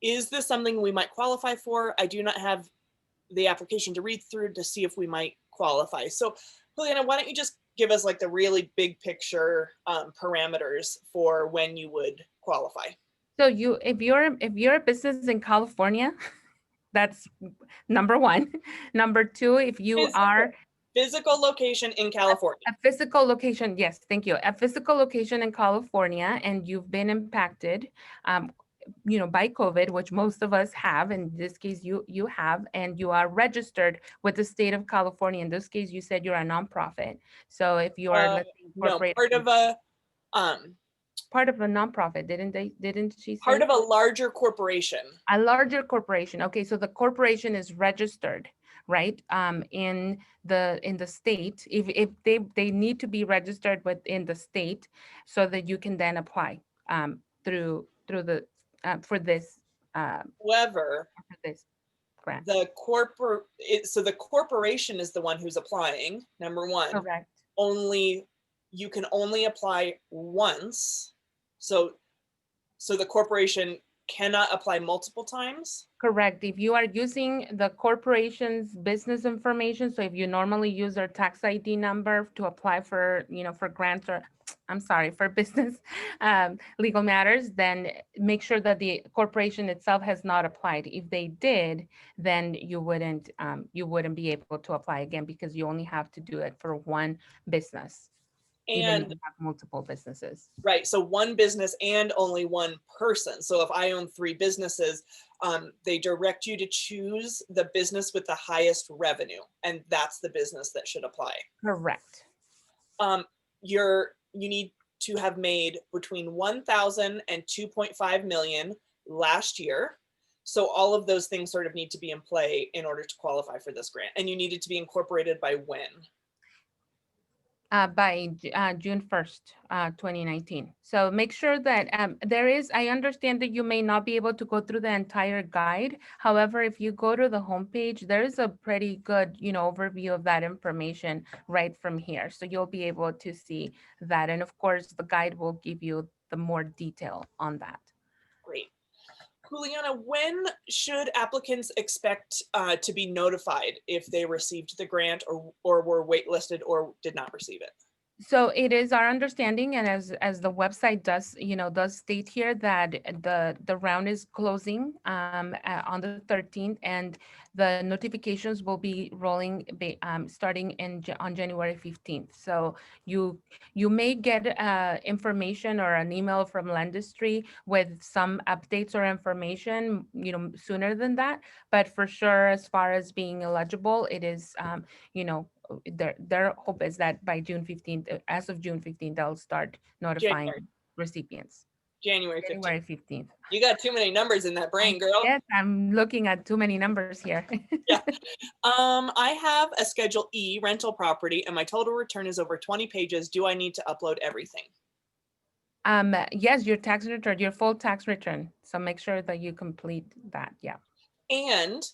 Is this something we might qualify for? I do not have the application to read through to see if we might qualify. So Juliana, why don't you just give us like the really big picture parameters for when you would qualify? So if you're a business in California, that's number one. Number two, if you are Physical location in California. a physical location, yes, thank you. A physical location in California, and you've been impacted, by COVID, which most of us have. In this case, you have, and you are registered with the state of California. In this case, you said you're a nonprofit. So if you are, let's say, No, part of a nonprofit, didn't she say? Part of a larger corporation. A larger corporation. Okay, so the corporation is registered, right? In the state, if they need to be registered within the state, so that you can then apply through the for this However, for this grant. so the corporation is the one who's applying. Number one. Correct. You can only apply once. So the corporation cannot apply multiple times? Correct. If you are using the corporation's business information, so if you normally use their tax ID number to apply for, for grants, or I'm sorry, for business legal matters, then make sure that the corporation itself has not applied. If they did, then you wouldn't be able to apply again, because you only have to do it for one business. Even if you have multiple businesses. Right, so one business and only one person. So if I own 3 businesses, they direct you to choose the business with the highest revenue, and that's the business that should apply. Correct. You need to have made between 1,000 and 2.5 million last year. So all of those things sort of need to be in play in order to qualify for this grant. And you needed to be incorporated by when? By June 1st, 2019. So make sure that I understand that you may not be able to go through the entire guide. However, if you go to the homepage, there is a pretty good, overview of that information right from here. So you'll be able to see that. And of course, the guide will give you the more detail on that. Great. Juliana, when should applicants expect to be notified if they received the grant or were waitlisted or did not receive it? So it is our understanding, and as the website does, does state here that the round is closing on the 13th, and the notifications will be rolling starting on January 15th. So you may get information or an email from Landistry with some updates or information, sooner than that. But for sure, as far as being eligible, it is, you know, their hope is that by June 15th, as of June 15th, they'll start notifying January, recipients. January 15th. January 15th. You got too many numbers in that brain, girl. Yes, I'm looking at too many numbers here. Yeah. I have a Schedule E rental property and my total return is over 20 pages. Do I need to upload everything? Yes, your tax return, your full tax return. So make sure that you complete that. Yeah. And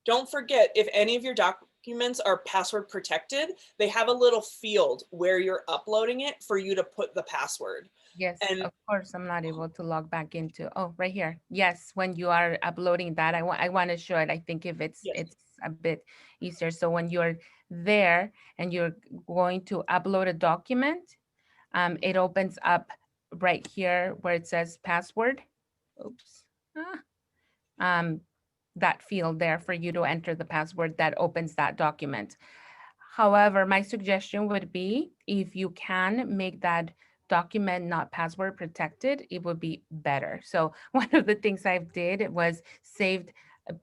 don't forget, if any of your documents are password protected, they have a little field where you're uploading it for you to put the password. Yes, And of course, I'm not able to log back into, oh, right here. Yes, when you are uploading that, I want to show it. I think if it's yes. it's a bit easier. So when you're there and you're going to upload a document, it opens up right here where it says password. Oops. That field there for you to enter the password that opens that document. However, my suggestion would be if you can make that document not password protected, it would be better. So one of the things I did was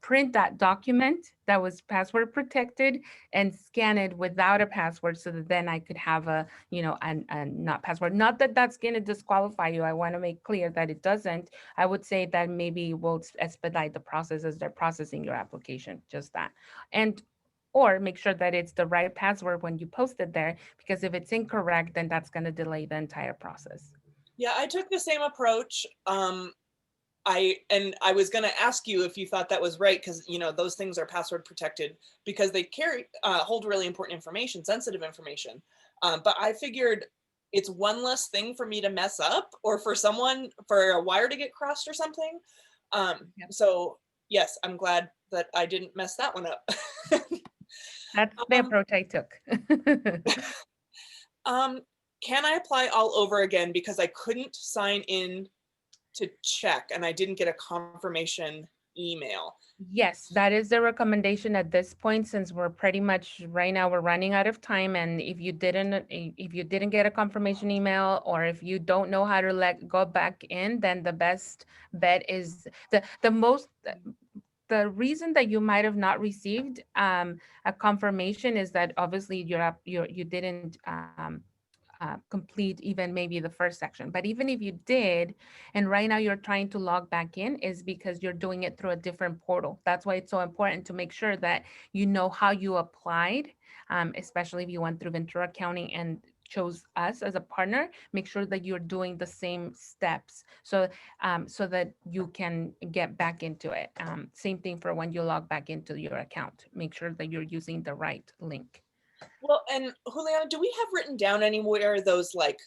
print that document that was password protected and scan it without a password so that then I could have a not password. Not that that's going to disqualify you. I want to make clear that it doesn't. I would say that maybe we'll expedite the process as they're processing your application, just that. And or make sure that it's the right password when you post it there, because if it's incorrect, then that's going to delay the entire process. Yeah, I took the same approach. I was going to ask you if you thought that was right, because those things are password protected because they hold really important information, sensitive information. But I figured it's one less thing for me to mess up, or for a wire to get crossed or something. So yes, I'm glad that I didn't mess that one up. That's the approach I took. Can I apply all over again because I couldn't sign in to check and I didn't get a confirmation email? Yes, that is the recommendation at this point, since we're pretty much right now we're running out of time. And if you didn't get a confirmation email, or if you don't know how to go back in, then the best bet is the reason that you might have not received a confirmation is that obviously you didn't complete even maybe the first section. But even if you did, and right now you're trying to log back in, is because you're doing it through a different portal. That's why it's so important to make sure that you know how you applied, especially if you went through Ventura County and chose us as a partner. Make sure that you're doing the same steps so that you can get back into it. Same thing for when you log back into your account. Make sure that you're using the right link. Well, and Juliana, do we have written down anywhere those like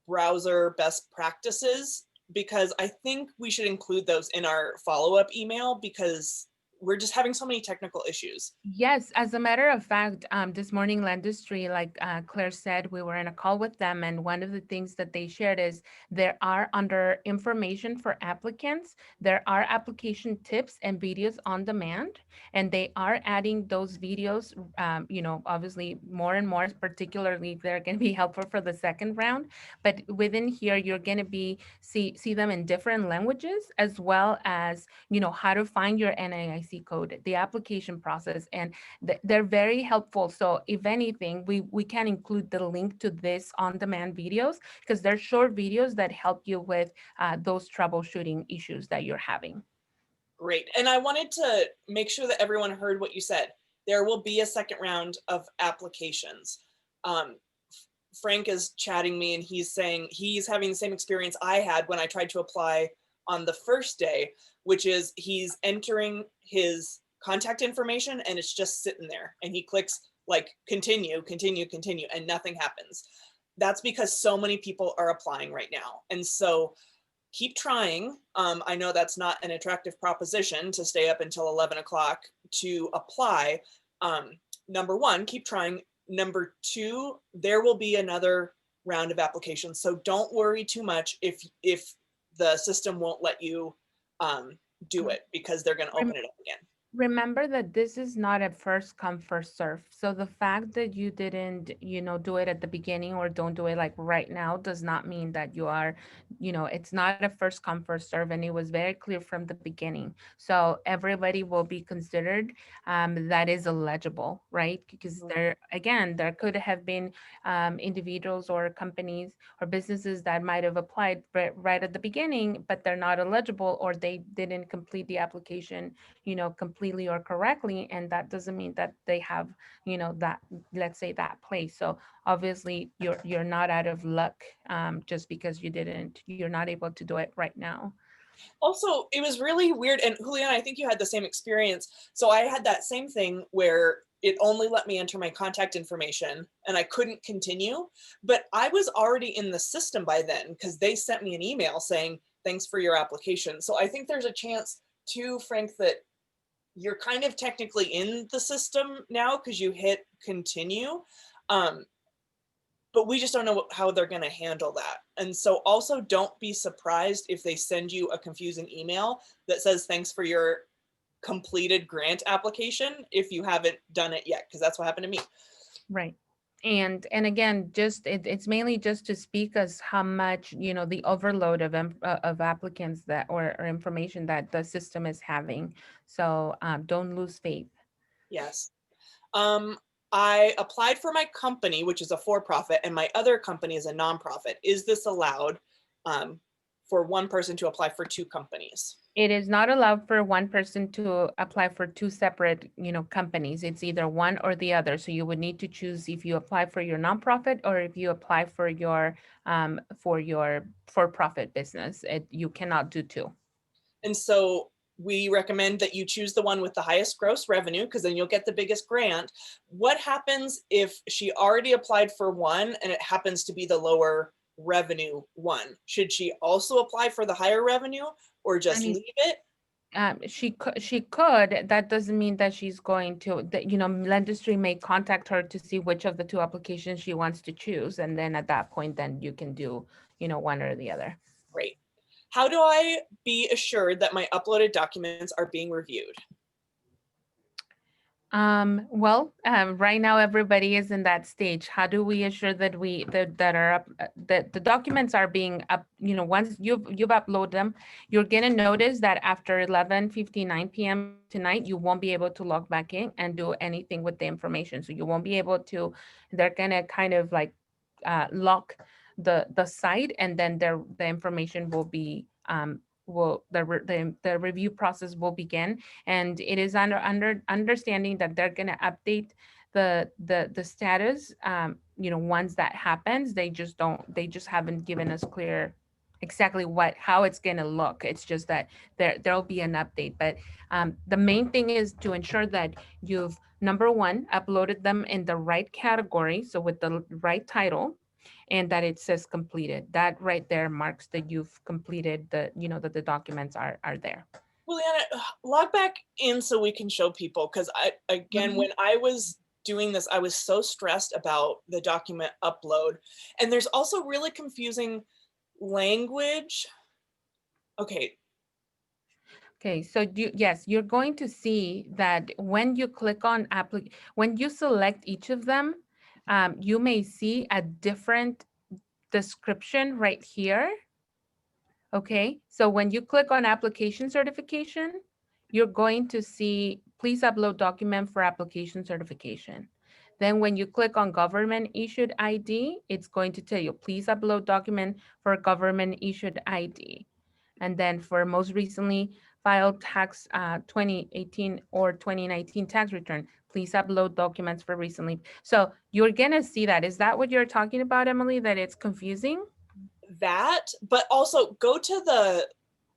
browser best practices? Because I think we should include those in our follow-up email, because we're just having so many technical issues. Yes, as a matter of fact, this morning Landistry, like Claire said, we were in a call with them, and one of the things that they shared is there are, under information for applicants, there are application tips and videos on demand, and they are adding those videos, obviously more and more, particularly they're going to be helpful for the second round. But within here, you're going to see them in different languages, as well as, how to find your NAIC code, the application process, and they're very helpful. So if anything, we can include the link to this on-demand videos, because they're short videos that help you with those troubleshooting issues that you're having. Great. And I wanted to make sure that everyone heard what you said. There will be a second round of applications. Frank is chatting me and he's saying he's having the same experience I had when I tried to apply on the first day, which is he's entering his contact information and it's just sitting there, and he clicks like continue, continue, continue, and nothing happens. That's because so many people are applying right now. And so keep trying. I know that's not an attractive proposition to stay up until 11 o'clock to apply. Number one, keep trying. Number two, there will be another round of applications. So don't worry too much if the system won't let you do it, because they're going to open it up again. Remember that this is not a first come, first serve. So the fact that you didn't, do it at the beginning or don't do it like right now does not mean that you are, it's not a first come, first serve. And it was very clear from the beginning. So everybody will be considered that is eligible, right? Because there could have been individuals or companies or businesses that might have applied right at the beginning, but they're not eligible or they didn't complete the application completely or correctly, and that doesn't mean that they have that, let's say, that place. So obviously you're not out of luck just because you're not able to do it right now. Also, it was really weird, and Juliana, I think you had the same experience. So I had that same thing where it only let me enter my contact information and I couldn't continue, but I was already in the system by then because they sent me an email saying thanks for your application. So I think there's a chance too, Frank, that you're kind of technically in the system now because you hit continue. But we just don't know how they're going to handle that. And so also don't be surprised if they send you a confusing email that says, thanks for your completed grant application if you haven't done it yet, because that's what happened to me. Right. And again, just it's mainly just to speak as how much, the overload of applicants that or information that the system is having. So don't lose faith. Yes. I applied for my company, which is a for-profit, and my other company is a nonprofit. Is this allowed for one person to apply for two companies? It is not allowed for one person to apply for two separate, companies. It's either one or the other. So you would need to choose if you apply for your nonprofit or if you apply for your for-profit business. You cannot do two. And so we recommend that you choose the one with the highest gross revenue, because then you'll get the biggest grant. What happens if she already applied for one and it happens to be the lower revenue one? Should she also apply for the higher revenue or just leave it? She could. That doesn't mean that she's going to, that, Lendistry may contact her to see which of the two applications she wants to choose. And then at that point, then you can do, one or the other. Great. How do I be assured that my uploaded documents are being reviewed? Right now everybody is in that stage. How do we assure that that the documents are being up, once you've uploaded them, you're gonna notice that after 11:59 p.m. tonight, you won't be able to log back in and do anything with the information. So you won't be able to, they're gonna kind of like lock the site, and then the information will be the review process will begin, and it is under understanding that they're going to update the status once that happens. They just haven't given us clear exactly how it's going to look. It's just that there'll be an update, but the main thing is to ensure that you've, number one, uploaded them in the right category, so with the right title, and that it says completed. That right there marks that you've completed that the documents are there. Juliana, log back in so we can show people, because when I was doing this, I was so stressed about the document upload. And there's also really confusing language. Okay. Okay, so yes, you're going to see that when you click on when you select each of them, you may see a different description right here. Okay, so when you click on application certification, you're going to see, please upload document for application certification. Then when you click on government issued ID, it's going to tell you, please upload document for government issued ID. And then for most recently filed tax 2018 or 2019 tax return, please upload documents for recently. So you're gonna see that. Is that what you're talking about, Emily, that it's confusing? That, but also go to the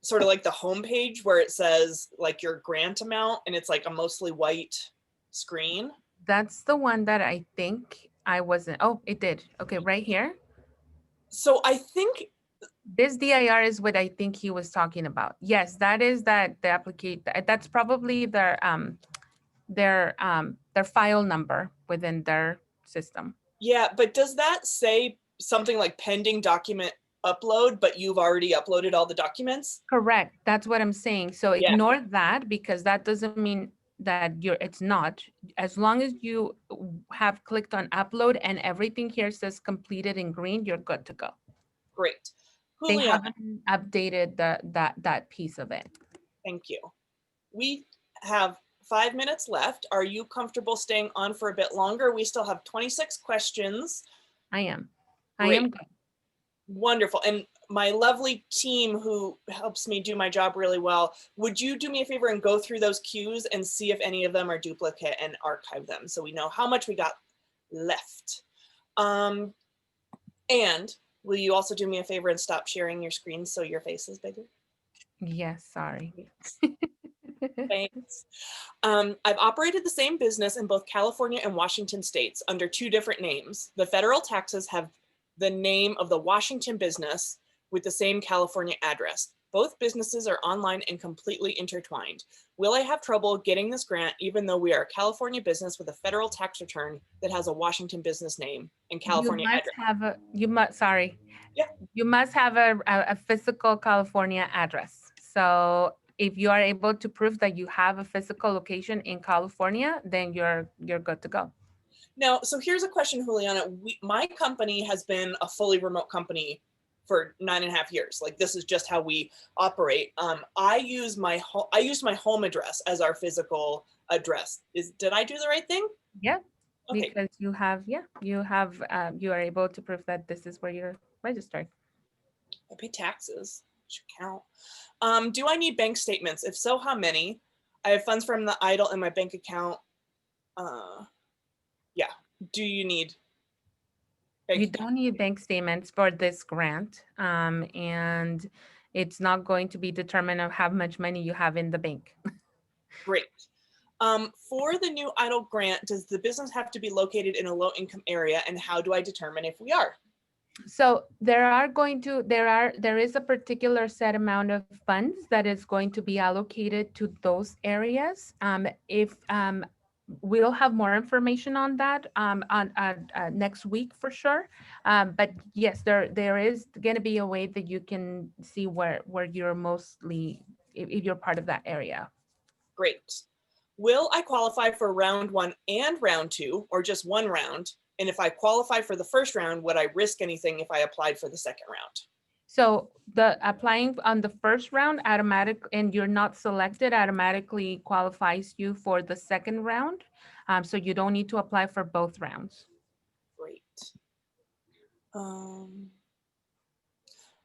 sort of like the homepage where it says like your grant amount, and it's like a mostly white screen. That's the one that I think I wasn't. Oh, it did. Okay, right here. So I think This DIR is what I think he was talking about. Yes, that is that the applicant, that's probably their file number within their system. Yeah, but does that say something like pending document upload, but you've already uploaded all the documents? Correct. That's what I'm saying. So Yeah. ignore that because that doesn't mean that it's not. As long as you have clicked on upload and everything here says completed in green, you're good to go. Great. They Juliana, haven't updated that piece of it. thank you. We have 5 minutes left. Are you comfortable staying on for a bit longer? We still have 26 questions. I am. Great. I am good. Wonderful. And my lovely team who helps me do my job really well, would you do me a favor and go through those queues and see if any of them are duplicate and archive them so we know how much we got left? And will you also do me a favor and stop sharing your screen so your face is bigger? Yes, sorry. Thanks. I've operated the same business in both California and Washington states under 2 different names. The federal taxes have the name of the Washington business with the same California address. Both businesses are online and completely intertwined. Will I have trouble getting this grant even though we are a California business with a federal tax return that has a Washington business name and California address? You must have a physical California address. So if you are able to prove that you have a physical location in California, then you're good to go. Now, so here's a question, Juliana. My company has been a fully remote company for 9.5 years. Like this is just how we operate. I used my home address as our physical address. Did I do the right thing? Yeah, Okay. because you are able to prove that this is where you're registered. I pay taxes. Should count. Do I need bank statements? If so, how many? I have funds from the idle in my bank account. Yeah. Do you need? You don't need bank statements for this grant, and it's not going to be determined of how much money you have in the bank. Great. For the new idle grant, does the business have to be located in a low income area, and how do I determine if we are? So there is a particular set amount of funds that is going to be allocated to those areas. We'll have more information on that on next week for sure. But yes, there is going to be a way that you can see where you're mostly, if you're part of that area. Great. Will I qualify for round 1 and round 2, or just one round? And if I qualify for the first round, would I risk anything if I applied for the second round? So the applying on the first round and you're not selected automatically qualifies you for the second round. So you don't need to apply for both rounds. Great.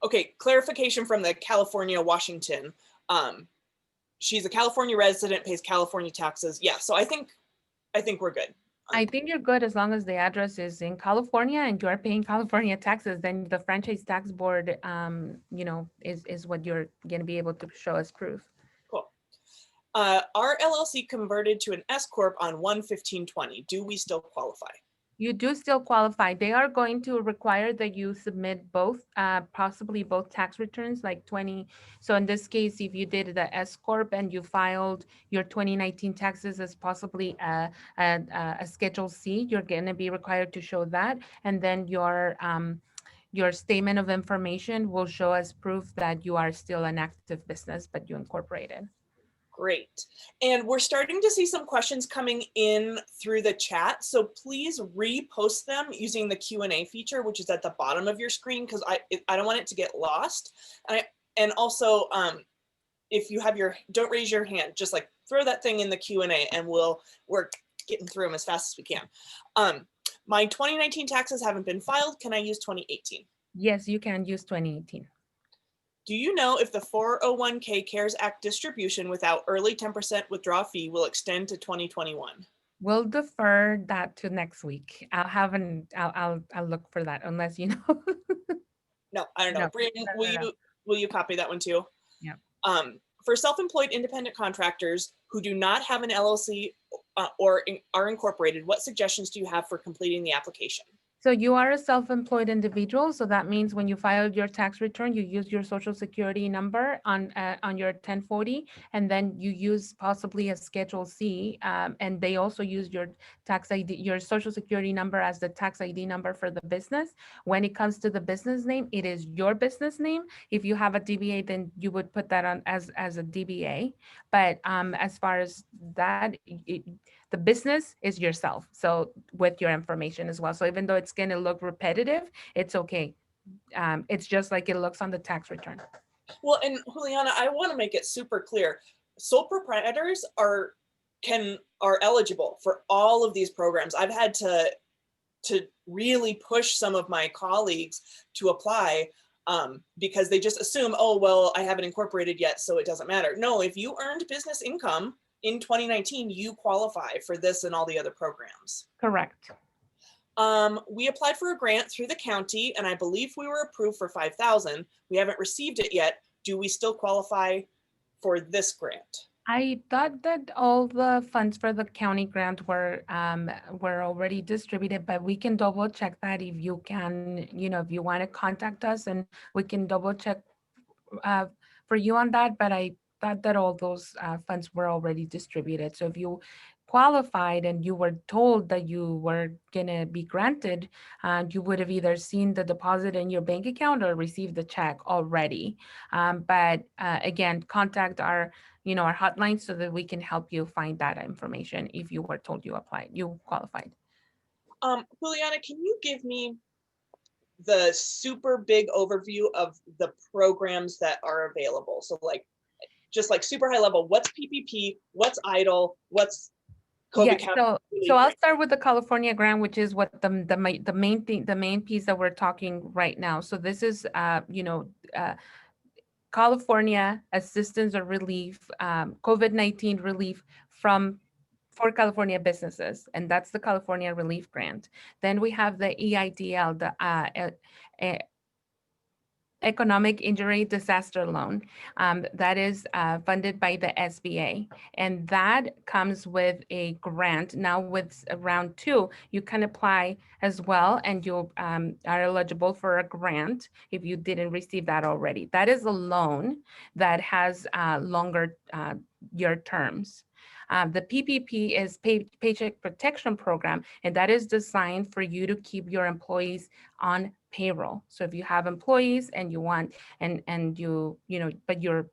Okay, clarification from the California, Washington. She's a California resident, pays California taxes. Yeah, so I think we're good. I think you're good as long as the address is in California and you are paying California taxes. Then the franchise tax board, is what you're going to be able to show as proof. Cool. Our LLC converted to an S corp on 1/15/20. Do we still qualify? You do still qualify. They are going to require that you submit both, possibly both tax returns, like 20. So in this case, if you did the S Corp and you filed your 2019 taxes as possibly a Schedule C, you're going to be required to show that. And then your statement of information will show as proof that you are still an active business, but you incorporated. Great. And we're starting to see some questions coming in through the chat. So please repost them using the Q&A feature, which is at the bottom of your screen, because I don't want it to get lost. And also, if you have don't raise your hand, just like throw that thing in the Q&A and we're getting through them as fast as we can. My 2019 taxes haven't been filed. Can I use 2018? Yes, you can use 2018. Do you know if the 401k CARES Act distribution without early 10% withdrawal fee will extend to 2021? We'll defer that to next week. I'll look for that unless you know. No, I don't know. No, Brian, will you copy that one too? Yeah. For self-employed independent contractors who do not have an LLC or are incorporated, what suggestions do you have for completing the application? So you are a self-employed individual. So that means when you file your tax return, you use your social security number on your 1040, and then you use possibly a Schedule C, and they also use your tax ID, your social security number as the tax ID number for the business. When it comes to the business name, it is your business name. If you have a DBA, then you would put that on as a DBA. But as far as that, the business is yourself. So with your information as well. So even though it's going to look repetitive, it's okay. It's just like it looks on the tax return. Well, and Juliana, I want to make it super clear. Sole proprietors are eligible for all of these programs. I've had to really push some of my colleagues to apply because they just assume, oh, well, I haven't incorporated yet, so it doesn't matter. No, if you earned business income in 2019, you qualify for this and all the other programs. Correct. We applied for a grant through the county, and I believe we were approved for $5,000. We haven't received it yet. Do we still qualify for this grant? I thought that all the funds for the county grant were already distributed, but we can double check that if you can, if you want to contact us, and we can double check for you on that. But I thought that all those funds were already distributed. So if you qualified and you were told that you were gonna be granted, you would have either seen the deposit in your bank account or received the check already. But again, contact our our hotline so that we can help you find that information if you were told you qualified. Juliana, can you give me the super big overview of the programs that are available? So just like super high level, what's PPP, what's EIDL, what's COVID? Yeah, so I'll start with the California grant, which is what the main thing, the main piece that we're talking right now. So this is California assistance or relief, COVID-19 relief for California businesses, and that's the California Relief Grant. Then we have the EIDL, the Economic Injury Disaster Loan, that is funded by the SBA, and that comes with a grant. Now with round 2, you can apply as well, and you are eligible for a grant if you didn't receive that already. That is a loan that has longer year terms. The PPP is Paycheck Protection Program, and that is designed for you to keep your employees on payroll. So if you have employees and you want, and but your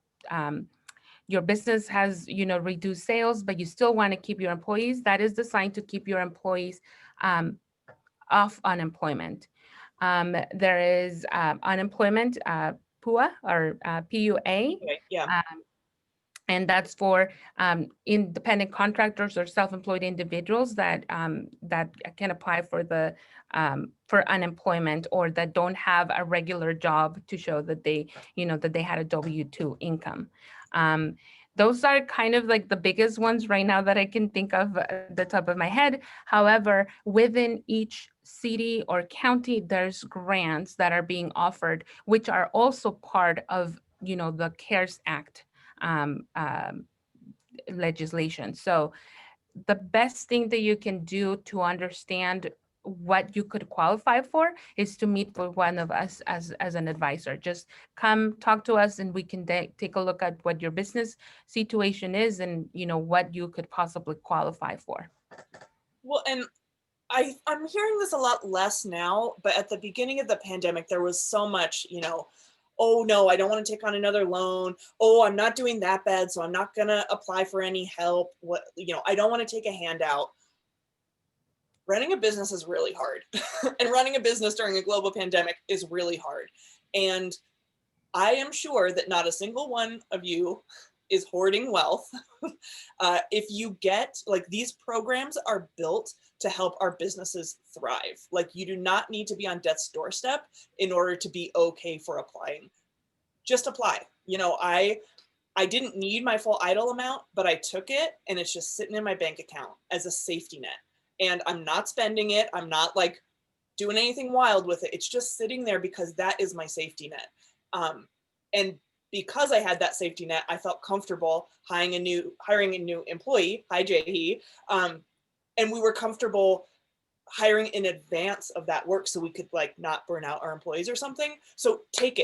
business has, reduced sales, but you still want to keep your employees, that is designed to keep your employees off unemployment. There is unemployment, PUA or PUA. Okay, yeah. And that's for independent contractors or self-employed individuals that can apply for unemployment, or that don't have a regular job to show that they had a W-2 income. Those are kind of like the biggest ones right now that I can think of at the top of my head. However, within each city or county, there's grants that are being offered, which are also part of the CARES Act legislation. So the best thing that you can do to understand what you could qualify for is to meet with one of us as an advisor. Just come talk to us, and we can take a look at what your business situation is, and what you could possibly qualify for. Well, and I'm hearing this a lot less now, but at the beginning of the pandemic, there was so much, oh no, I don't want to take on another loan. Oh, I'm not doing that bad, so I'm not going to apply for any help. I don't want to take a handout. Running a business is really hard. And running a business during a global pandemic is really hard. And I am sure that not a single one of you is hoarding wealth. If you get, these programs are built to help our businesses thrive. You do not need to be on death's doorstep in order to be okay for applying. Just apply. I didn't need my full EIDL amount, but I took it, and it's just sitting in my bank account as a safety net. And I'm not spending it. I'm not doing anything wild with it. It's just sitting there because that is my safety net. And because I had that safety net, I felt comfortable hiring a new employee. Hi, Jahi. And we were comfortable hiring in advance of that work so we could like not burn out our employees or something. So take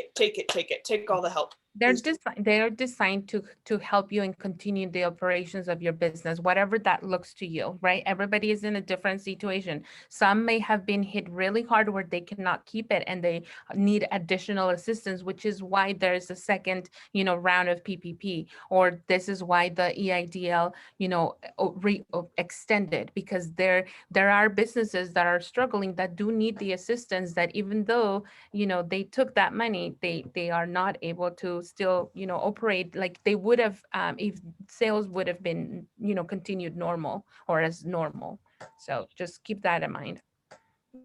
all the help. They're designed to help you and continue the operations of your business, whatever that looks to you, right? Everybody is in a different situation. Some may have been hit really hard where they cannot keep it and they need additional assistance, which is why there's a second, round of PPP, or this is why the EIDL, extended, because there are businesses that are struggling that do need the assistance, that even though they took that money, they are not able to still operate like they would have if sales would have been continued normal or as normal. So just keep that in mind.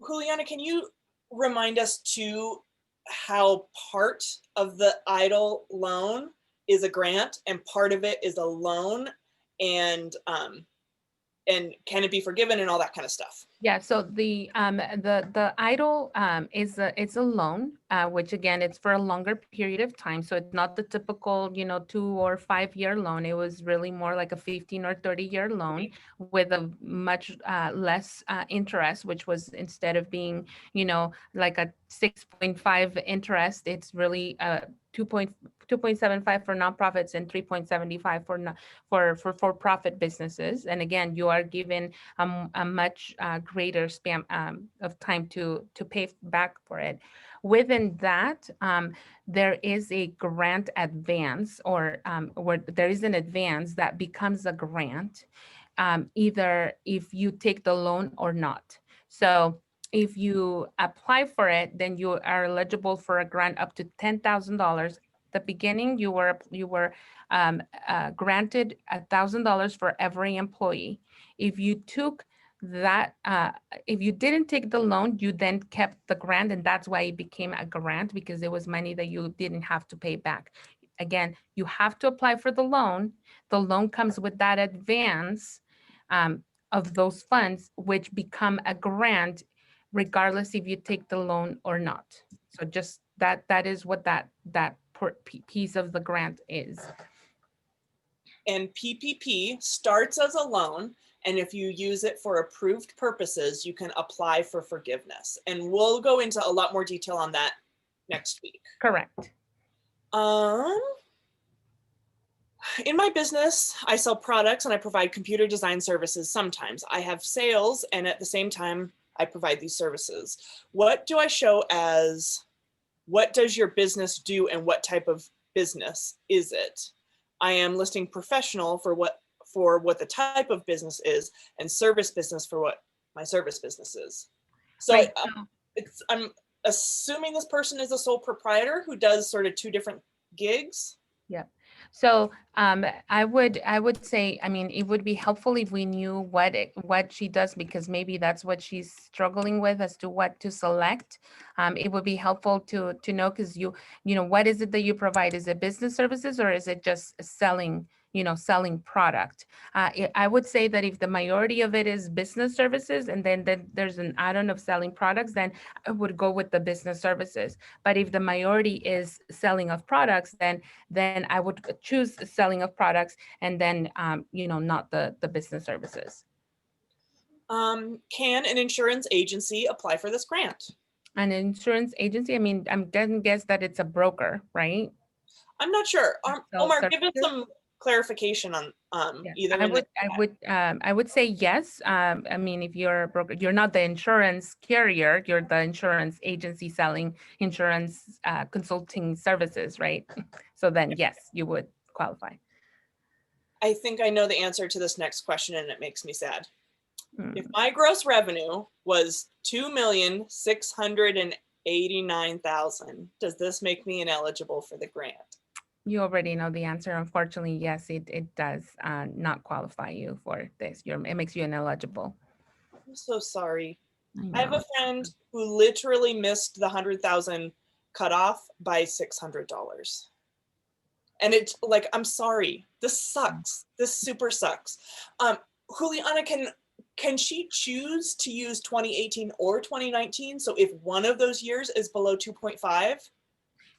Juliana, can you remind us too how part of the EIDL loan is a grant and part of it is a loan, and can it be forgiven and all that kind of stuff? Yeah, so the EIDL it's a loan, which again, it's for a longer period of time. So it's not the typical 2 or 5 year loan. It was really more like a 15 or 30-year loan with a much less interest, which was, instead of being like a 6.5 interest, it's really 2.75 for nonprofits and 3.75 for profit businesses. And again, you are given a much greater span of time to pay back for it. Within that, there is a grant advance, or where there is an advance that becomes a grant, either if you take the loan or not. So if you apply for it, then you are eligible for a grant up to $10,000. The beginning, you were granted $1,000 for every employee. If you took that, if you didn't take the loan, you then kept the grant, and that's why it became a grant, because it was money that you didn't have to pay back. Again, you have to apply for the loan. The loan comes with that advance of those funds, which become a grant regardless if you take the loan or not. So just that is what that piece of the grant is. And PPP starts as a loan, and if you use it for approved purposes, you can apply for forgiveness. And we'll go into a lot more detail on that next week. Correct. In my business, I sell products and I provide computer design services. Sometimes I have sales, and at the same time, I provide these services. What do I show as, what does your business do and what type of business is it? I am listing professional for what the type of business is, and service business for what my service business is. So right. I'm assuming this person is a sole proprietor who does sort of two different gigs. Yeah. So I would say, I mean, it would be helpful if we knew what she does, because maybe that's what she's struggling with as to what to select. It would be helpful to know, because what is it that you provide? Is it business services, or is it just selling product? I would say that if the majority of it is business services, and then there's an add-on of selling products, then I would go with the business services. But if the majority is selling of products, then I would choose selling of products, and then not the business services. Can an insurance agency apply for this grant? An insurance agency, I mean, I'm gonna guess that it's a broker, right? I'm not sure. Omar, give us some clarification on Yeah. either. I would say yes. I mean, if you're a broker, you're not the insurance carrier, you're the insurance agency selling insurance consulting services, right? So then yes, you would qualify. I think I know the answer to this next question, and it makes me sad. Hmm. If my gross revenue was $2,689,000, does this make me ineligible for the grant? You already know the answer. Unfortunately, yes, it does not qualify you for this. It makes you ineligible. I'm so sorry. I I have a friend who literally missed the 100,000 cutoff by $600. And it's like, I'm sorry, this sucks. This super sucks. Juliana, can she choose to use 2018 or 2019? So if one of those years is below 2.5?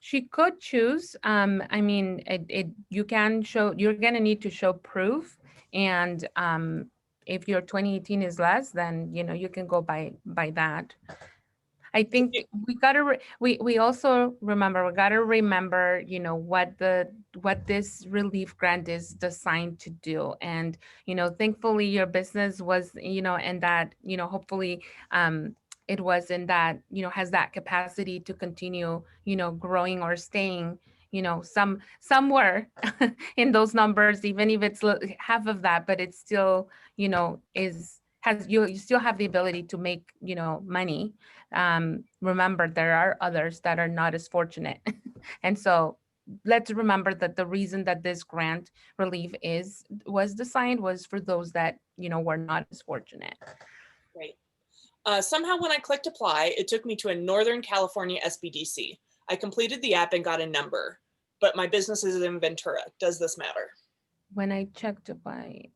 She could choose. I mean, you can show, you're going to need to show proof. And if your 2018 is less, then, you know, you can go by that. I think we gotta we also remember, we gotta remember, you know, what this relief grant is designed to do. And, you know, thankfully your business was, you know, and that, you know, hopefully it was in that, you know, has that capacity to continue, you know, growing or staying, you know, somewhere in those numbers, even if it's half of that, but it's still, you know, you still have the ability to make, you know, money. Remember, there are others that are not as fortunate. And so let's remember that the reason that this grant relief was designed was for those that, you know, were not as fortunate. Right. Somehow when I clicked apply, it took me to a Northern California SBDC. I completed the app and got a number, but my business is in Ventura. Does this matter? When I checked apply,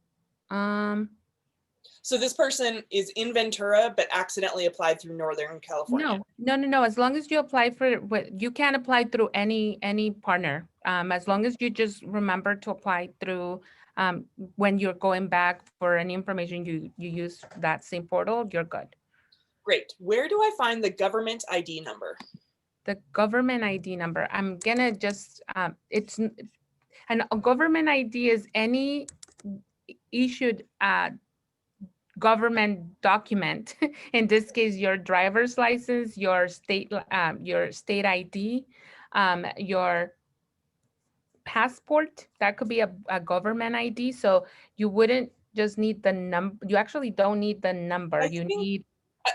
so this person is in Ventura, but accidentally applied through Northern California. No. As long as you apply for what you can apply through any partner. As long as you just remember to apply through when you're going back for any information, you use that same portal, you're good. Great. Where do I find the government ID number? The government ID number. I'm gonna just it's a government ID is any issued government document. In this case, your driver's license, your state ID, your passport. That could be a government ID. So you wouldn't just need the number. You actually don't need the number.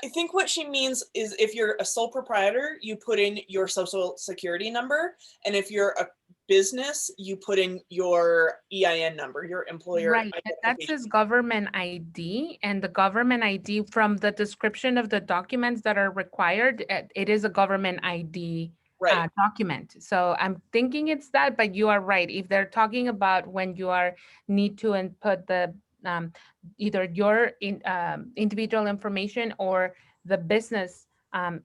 I think what she means is if you're a sole proprietor, you put in your social security number. And if you're a business, you put in your EIN number, your employer. Right, that says government ID, and the government ID from the description of the documents that are required, it is a government ID document. So I'm thinking it's that, but you are right. If they're talking about when you need to input the either your individual information or the business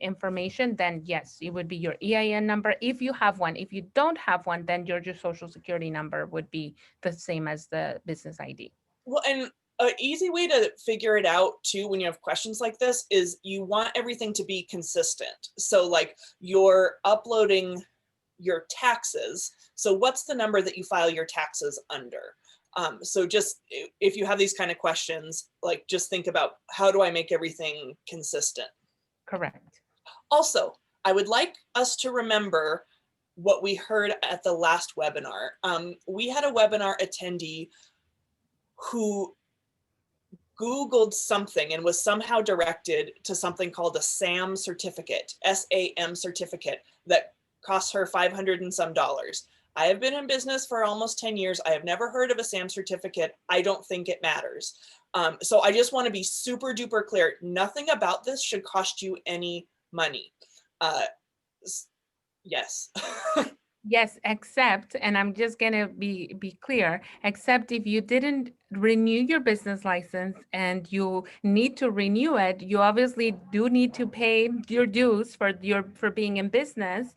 information, then yes, it would be your EIN number if you have one. If you don't have one, then your social security number would be the same as the business ID. Well, and an easy way to figure it out too when you have questions like this is you want everything to be consistent. So like you're uploading your taxes. So what's the number that you file your taxes under? So just if you have these kind of questions, like just think about how do I make everything consistent? Correct. Also, I would like us to remember what we heard at the last webinar. We had a webinar attendee who Googled something and was somehow directed to something called a SAM certificate, SAM certificate, that costs her $500 and some. I have been in business for almost 10 years. I have never heard of a SAM certificate. I don't think it matters. So I just want to be super duper clear. Nothing about this should cost you any money. Yes. Yes, except, and I'm just gonna be clear, except if you didn't renew your business license and you need to renew it, you obviously do need to pay your dues for being in business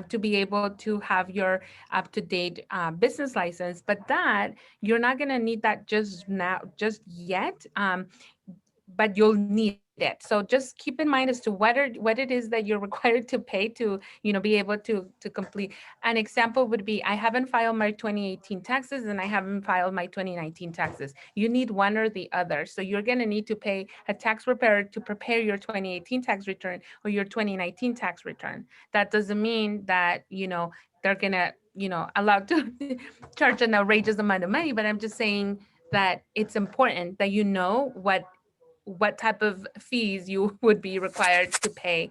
to be able to have your up-to-date business license. But that you're not gonna need that just yet. But you'll need it. So just keep in mind as to what it is that you're required to pay to, you know, be able to complete. An example would be, I haven't filed my 2018 taxes and I haven't filed my 2019 taxes. You need one or the other. So you're going to need to pay a tax preparer to prepare your 2018 tax return or your 2019 tax return. That doesn't mean that, you know, they're going to, you know, allowed to charge an outrageous amount of money, but I'm just saying that it's important that you know what type of fees you would be required to pay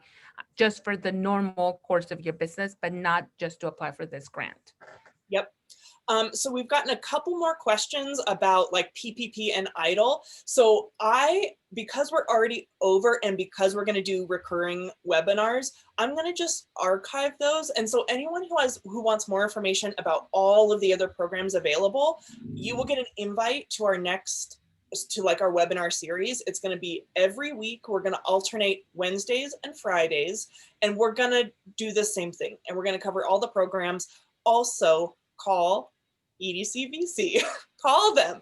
just for the normal course of your business, but not just to apply for this grant. Yep. So we've gotten a couple more questions about like PPP and EIDL. So because we're already over and because we're going to do recurring webinars, I'm going to just archive those. And so anyone who wants more information about all of the other programs available, you will get an invite to our next our webinar series. It's going to be every week. We're going to alternate Wednesdays and Fridays, and we're going to do the same thing. And we're going to cover all the programs. Also, call EDCVC. Call them.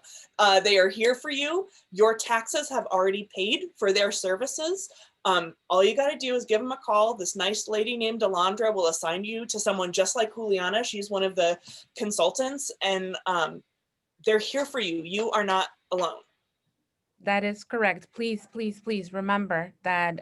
They are here for you. Your taxes have already paid for their services. All you got to do is give them a call. This nice lady named Delandra will assign you to someone just like Juliana. She's one of the consultants, and they're here for you. You are not alone. That is correct. Please, please, please remember that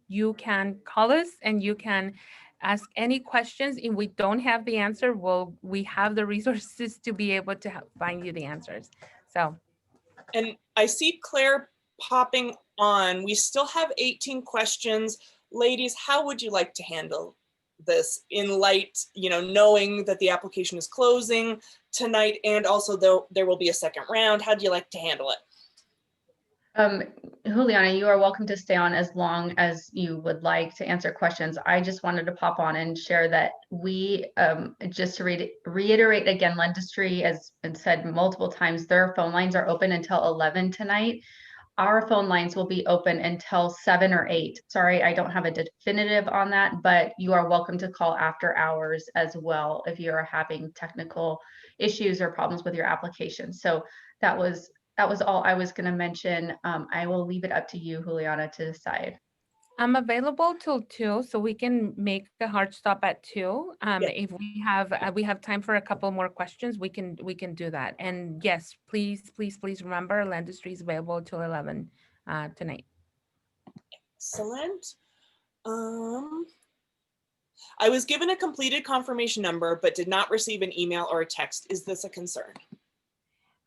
you can call us and you can ask any questions. If we don't have the answer, we have the resources to be able to find you the answers. So. And I see Claire popping on. We still have 18 questions. Ladies, how would you like to handle this in light, knowing that the application is closing tonight, and also there will be a second round? How do you like to handle it? Juliana, you are welcome to stay on as long as you would like to answer questions. I just wanted to pop on and share that we, just to reiterate again, Lendistry, as been said multiple times, their phone lines are open until 11 tonight. Our phone lines will be open until 7 or 8. Sorry, I don't have a definitive on that, but you are welcome to call after hours as well if you are having technical issues or problems with your application. So that was all I was going to mention. I will leave it up to you, Juliana, to decide. I'm available till 2, so we can make a hard stop at 2. Yeah. If we have time for a couple more questions, we can do that. And yes, please, please, please remember, Lendistry is available till 11 tonight. Excellent. I was given a completed confirmation number, but did not receive an email or a text. Is this a concern?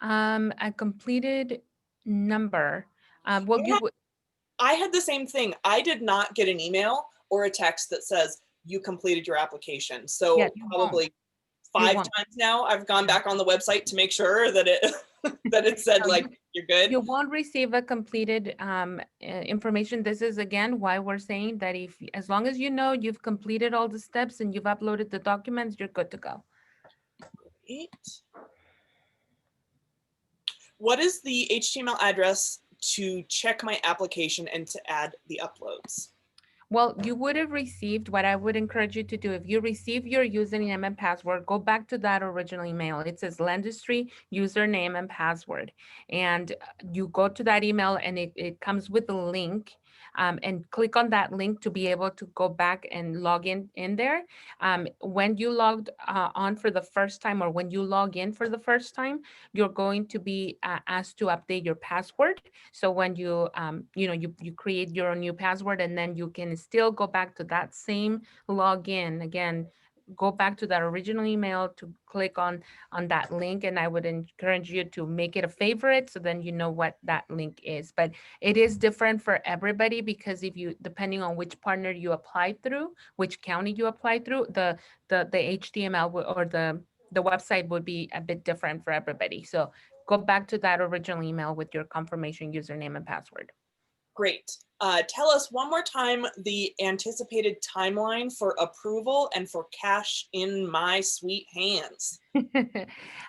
A completed number. I had the same thing. I did not get an email or a text that says you completed your application. So yeah, probably 5 times now I've gone back on the website to make sure that it that it said like you're good. You won't receive a completed information. This is again why we're saying that as long as you know you've completed all the steps and you've uploaded the documents, you're good to go. Great. What is the HTML address to check my application and to add the uploads? Well, you would have received, what I would encourage you to do, if you receive your username and password, go back to that original email. It says Lendistry username and password. And you go to that email and it comes with a link. And click on that link to be able to go back and log in there. When you logged on for the first time, or when you log in for the first time, you're going to be asked to update your password. So when you you create your new password, and then you can still go back to that same login again. Go back to that original email to click on that link, and I would encourage you to make it a favorite so then you know what that link is. But it is different for everybody, because depending on which partner you apply through, which county you apply through, the HTML or the website would be a bit different for everybody. So go back to that original email with your confirmation username and password. Great. Tell us one more time the anticipated timeline for approval and for cash in my sweet hands.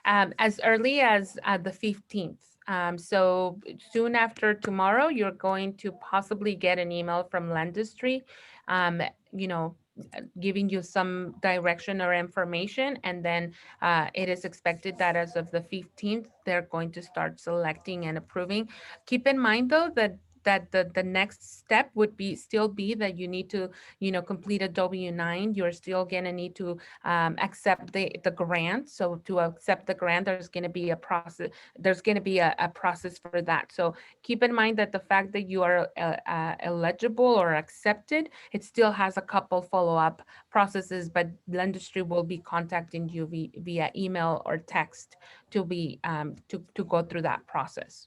As early as the 15th. So soon after tomorrow, you're going to possibly get an email from Lendistry, giving you some direction or information. And then it is expected that as of the 15th, they're going to start selecting and approving. Keep in mind, though, that the next step would still be that you need to, complete a W-9. You're still gonna need to accept the grant. So to accept the grant, there's gonna be a process. There's gonna be a process for that. So keep in mind that the fact that you are eligible or accepted, it still has a couple follow-up processes, but Lendistry will be contacting you via email or text to be to go through that process.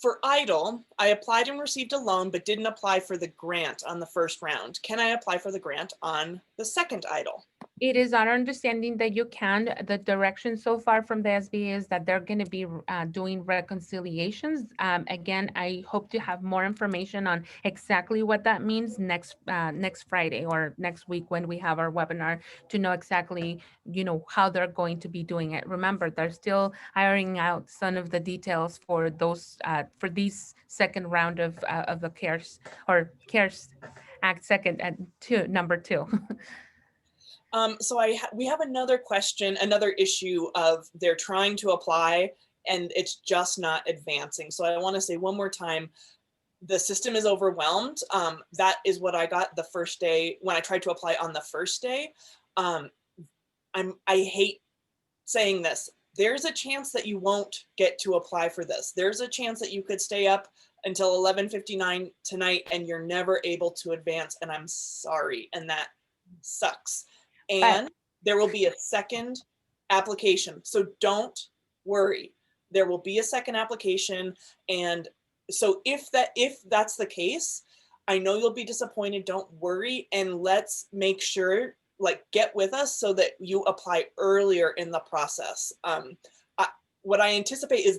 For EIDL, I applied and received a loan, but didn't apply for the grant on the first round. Can I apply for the grant on the second EIDL? It is our understanding that you can. The direction so far from the SBA is that they're going to be doing reconciliations. Again, I hope to have more information on exactly what that means next Friday or next week when we have our webinar, to know exactly, how they're going to be doing it. Remember, they're still ironing out some of the details for those for these second round of the CARES Act number 2. So we have another question, another issue of they're trying to apply and it's just not advancing. So I want to say one more time, the system is overwhelmed. That is what I got the first day when I tried to apply on the first day. I hate saying this. There's a chance that you won't get to apply for this. There's a chance that you could stay up until 11:59 tonight and you're never able to advance. And I'm sorry. And that sucks. And there will be a second application. So don't worry. There will be a second application. And so if that's the case, I know you'll be disappointed. Don't worry. And let's make sure, like, get with us so that you apply earlier in the process. What I anticipate is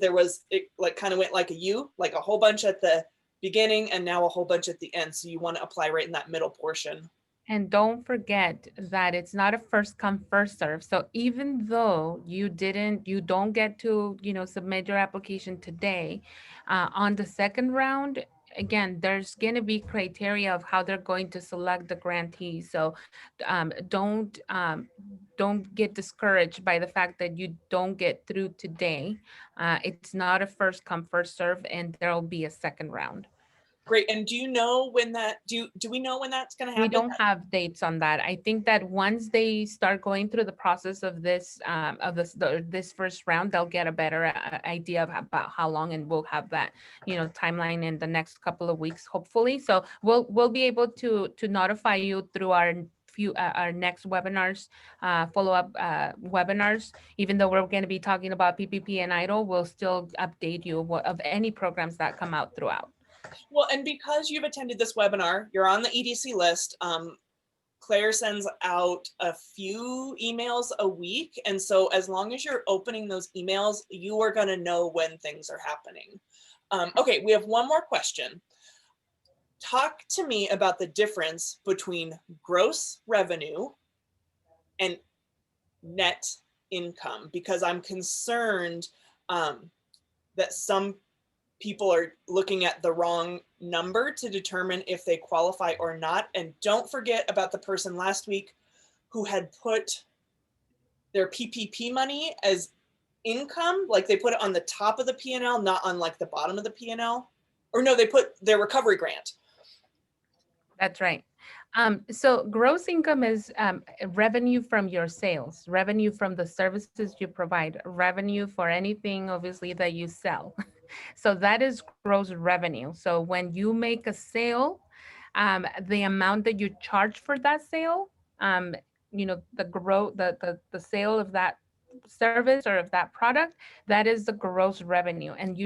it like kind of went like a U, like a whole bunch at the beginning and now a whole bunch at the end. So you want to apply right in that middle portion. And don't forget that it's not a first come, first serve. So even though you don't get to, submit your application today, on the second round, again, there's going to be criteria of how they're going to select the grantees. So don't get discouraged by the fact that you don't get through today. It's not a first come, first serve, and there'll be a second round. Great. And do you know when do we know when that's going to happen? We don't have dates on that. I think that once they start going through the process of this first round, they'll get a better idea of about how long, and we'll have that timeline in the next couple of weeks, hopefully. So we'll be able to notify you through our next webinars, follow-up webinars. Even though we're going to be talking about PPP and EIDL, we'll still update you of any programs that come out throughout. Well, and because you've attended this webinar, you're on the EDC list. Claire sends out a few emails a week. And so as long as you're opening those emails, you are going to know when things are happening. Okay, we have one more question. Talk to me about the difference between gross revenue and net income, because I'm concerned that some people are looking at the wrong number to determine if they qualify or not. And don't forget about the person last week who had put their PPP money as income, like they put it on the top of the P&L, not on like the bottom of the P&L. Or no, they put their recovery grant. That's right. So gross income is revenue from your sales, revenue from the services you provide, revenue for anything, obviously, that you sell. So that is gross revenue. So when you make a sale, the amount that you charge for that sale, the sale of that service or of that product, that is the gross revenue. And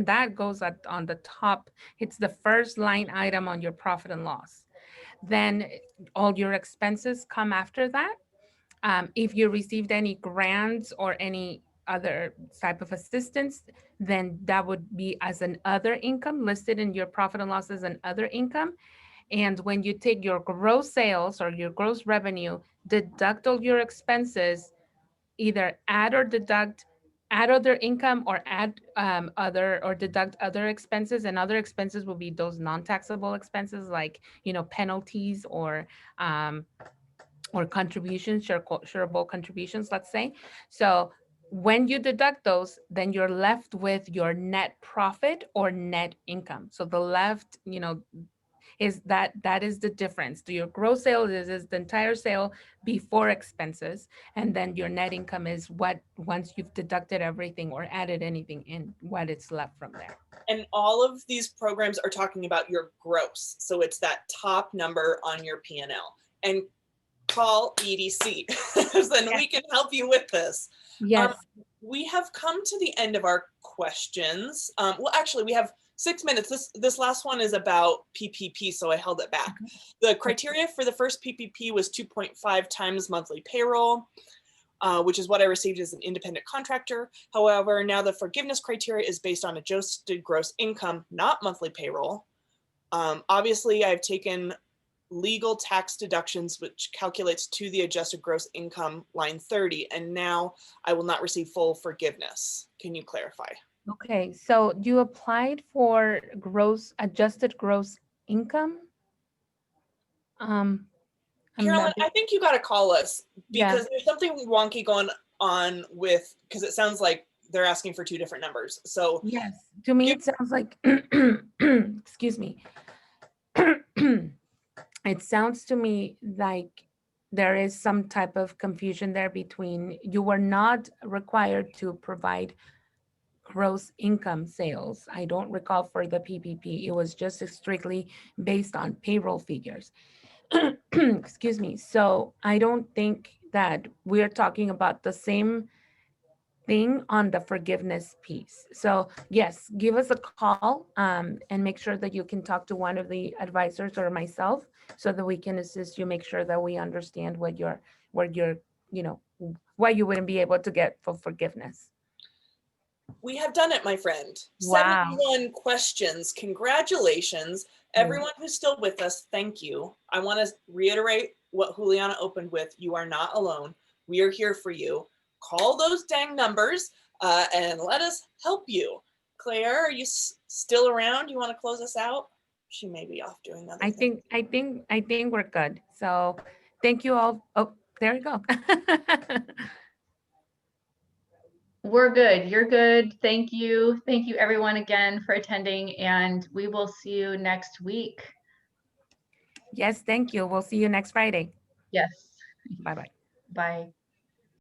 that goes on the top. It's the first line item on your profit and loss. Then all your expenses come after that. If you received any grants or any other type of assistance, then that would be as an other income, listed in your profit and loss as an other income. And when you take your gross sales or your gross revenue, deduct all your expenses, either add other income or add deduct other expenses. And other expenses will be those non-taxable expenses, like penalties or contributions, shareable contributions, let's say. So when you deduct those, then you're left with your net profit or net income. So the left, is that is the difference. Your gross sales is the entire sale before expenses, and then your net income is what, once you've deducted everything or added anything in, what it's left from there. And all of these programs are talking about your gross. So it's that top number on your P&L. And call EDC, then we can help you with this. Yes. We have come to the end of our questions. Well, actually, we have 6 minutes. This last one is about PPP, so I held it back. The criteria for the first PPP was 2.5 times monthly payroll, which is what I received as an independent contractor. However, now the forgiveness criteria is based on adjusted gross income, not monthly payroll. Obviously, I've taken legal tax deductions, which calculates to the adjusted gross income line 30, and now I will not receive full forgiveness. Can you clarify? Okay, so you applied for adjusted gross income. I'm Carolyn, I think you got to call us Yeah. because there's something wonky going on with, because it sounds like they're asking for 2 different numbers. So Yes, to me, it sounds like, excuse me. It sounds to me like there is some type of confusion there between, you were not required to provide gross income sales. I don't recall for the PPP. It was just strictly based on payroll figures. Excuse me. So I don't think that we're talking about the same thing on the forgiveness piece. So yes, give us a call and make sure that you can talk to one of the advisors or myself so that we can assist you, make sure that we understand what you're, you know, why you wouldn't be able to get for forgiveness. we have done it, my friend. Wow. 71 questions. Congratulations. Everyone who's still with us, thank you. I want to reiterate what Juliana opened with. You are not alone. We are here for you. Call those dang numbers and let us help you. Claire, are you still around? You want to close us out? She may be off doing other things. I think we're good. So thank you all. Oh, there you go. We're good. You're good. Thank you. Thank you everyone again for attending, and we will see you next week. Yes, thank you. We'll see you next Friday. Yes. Bye-bye. Bye.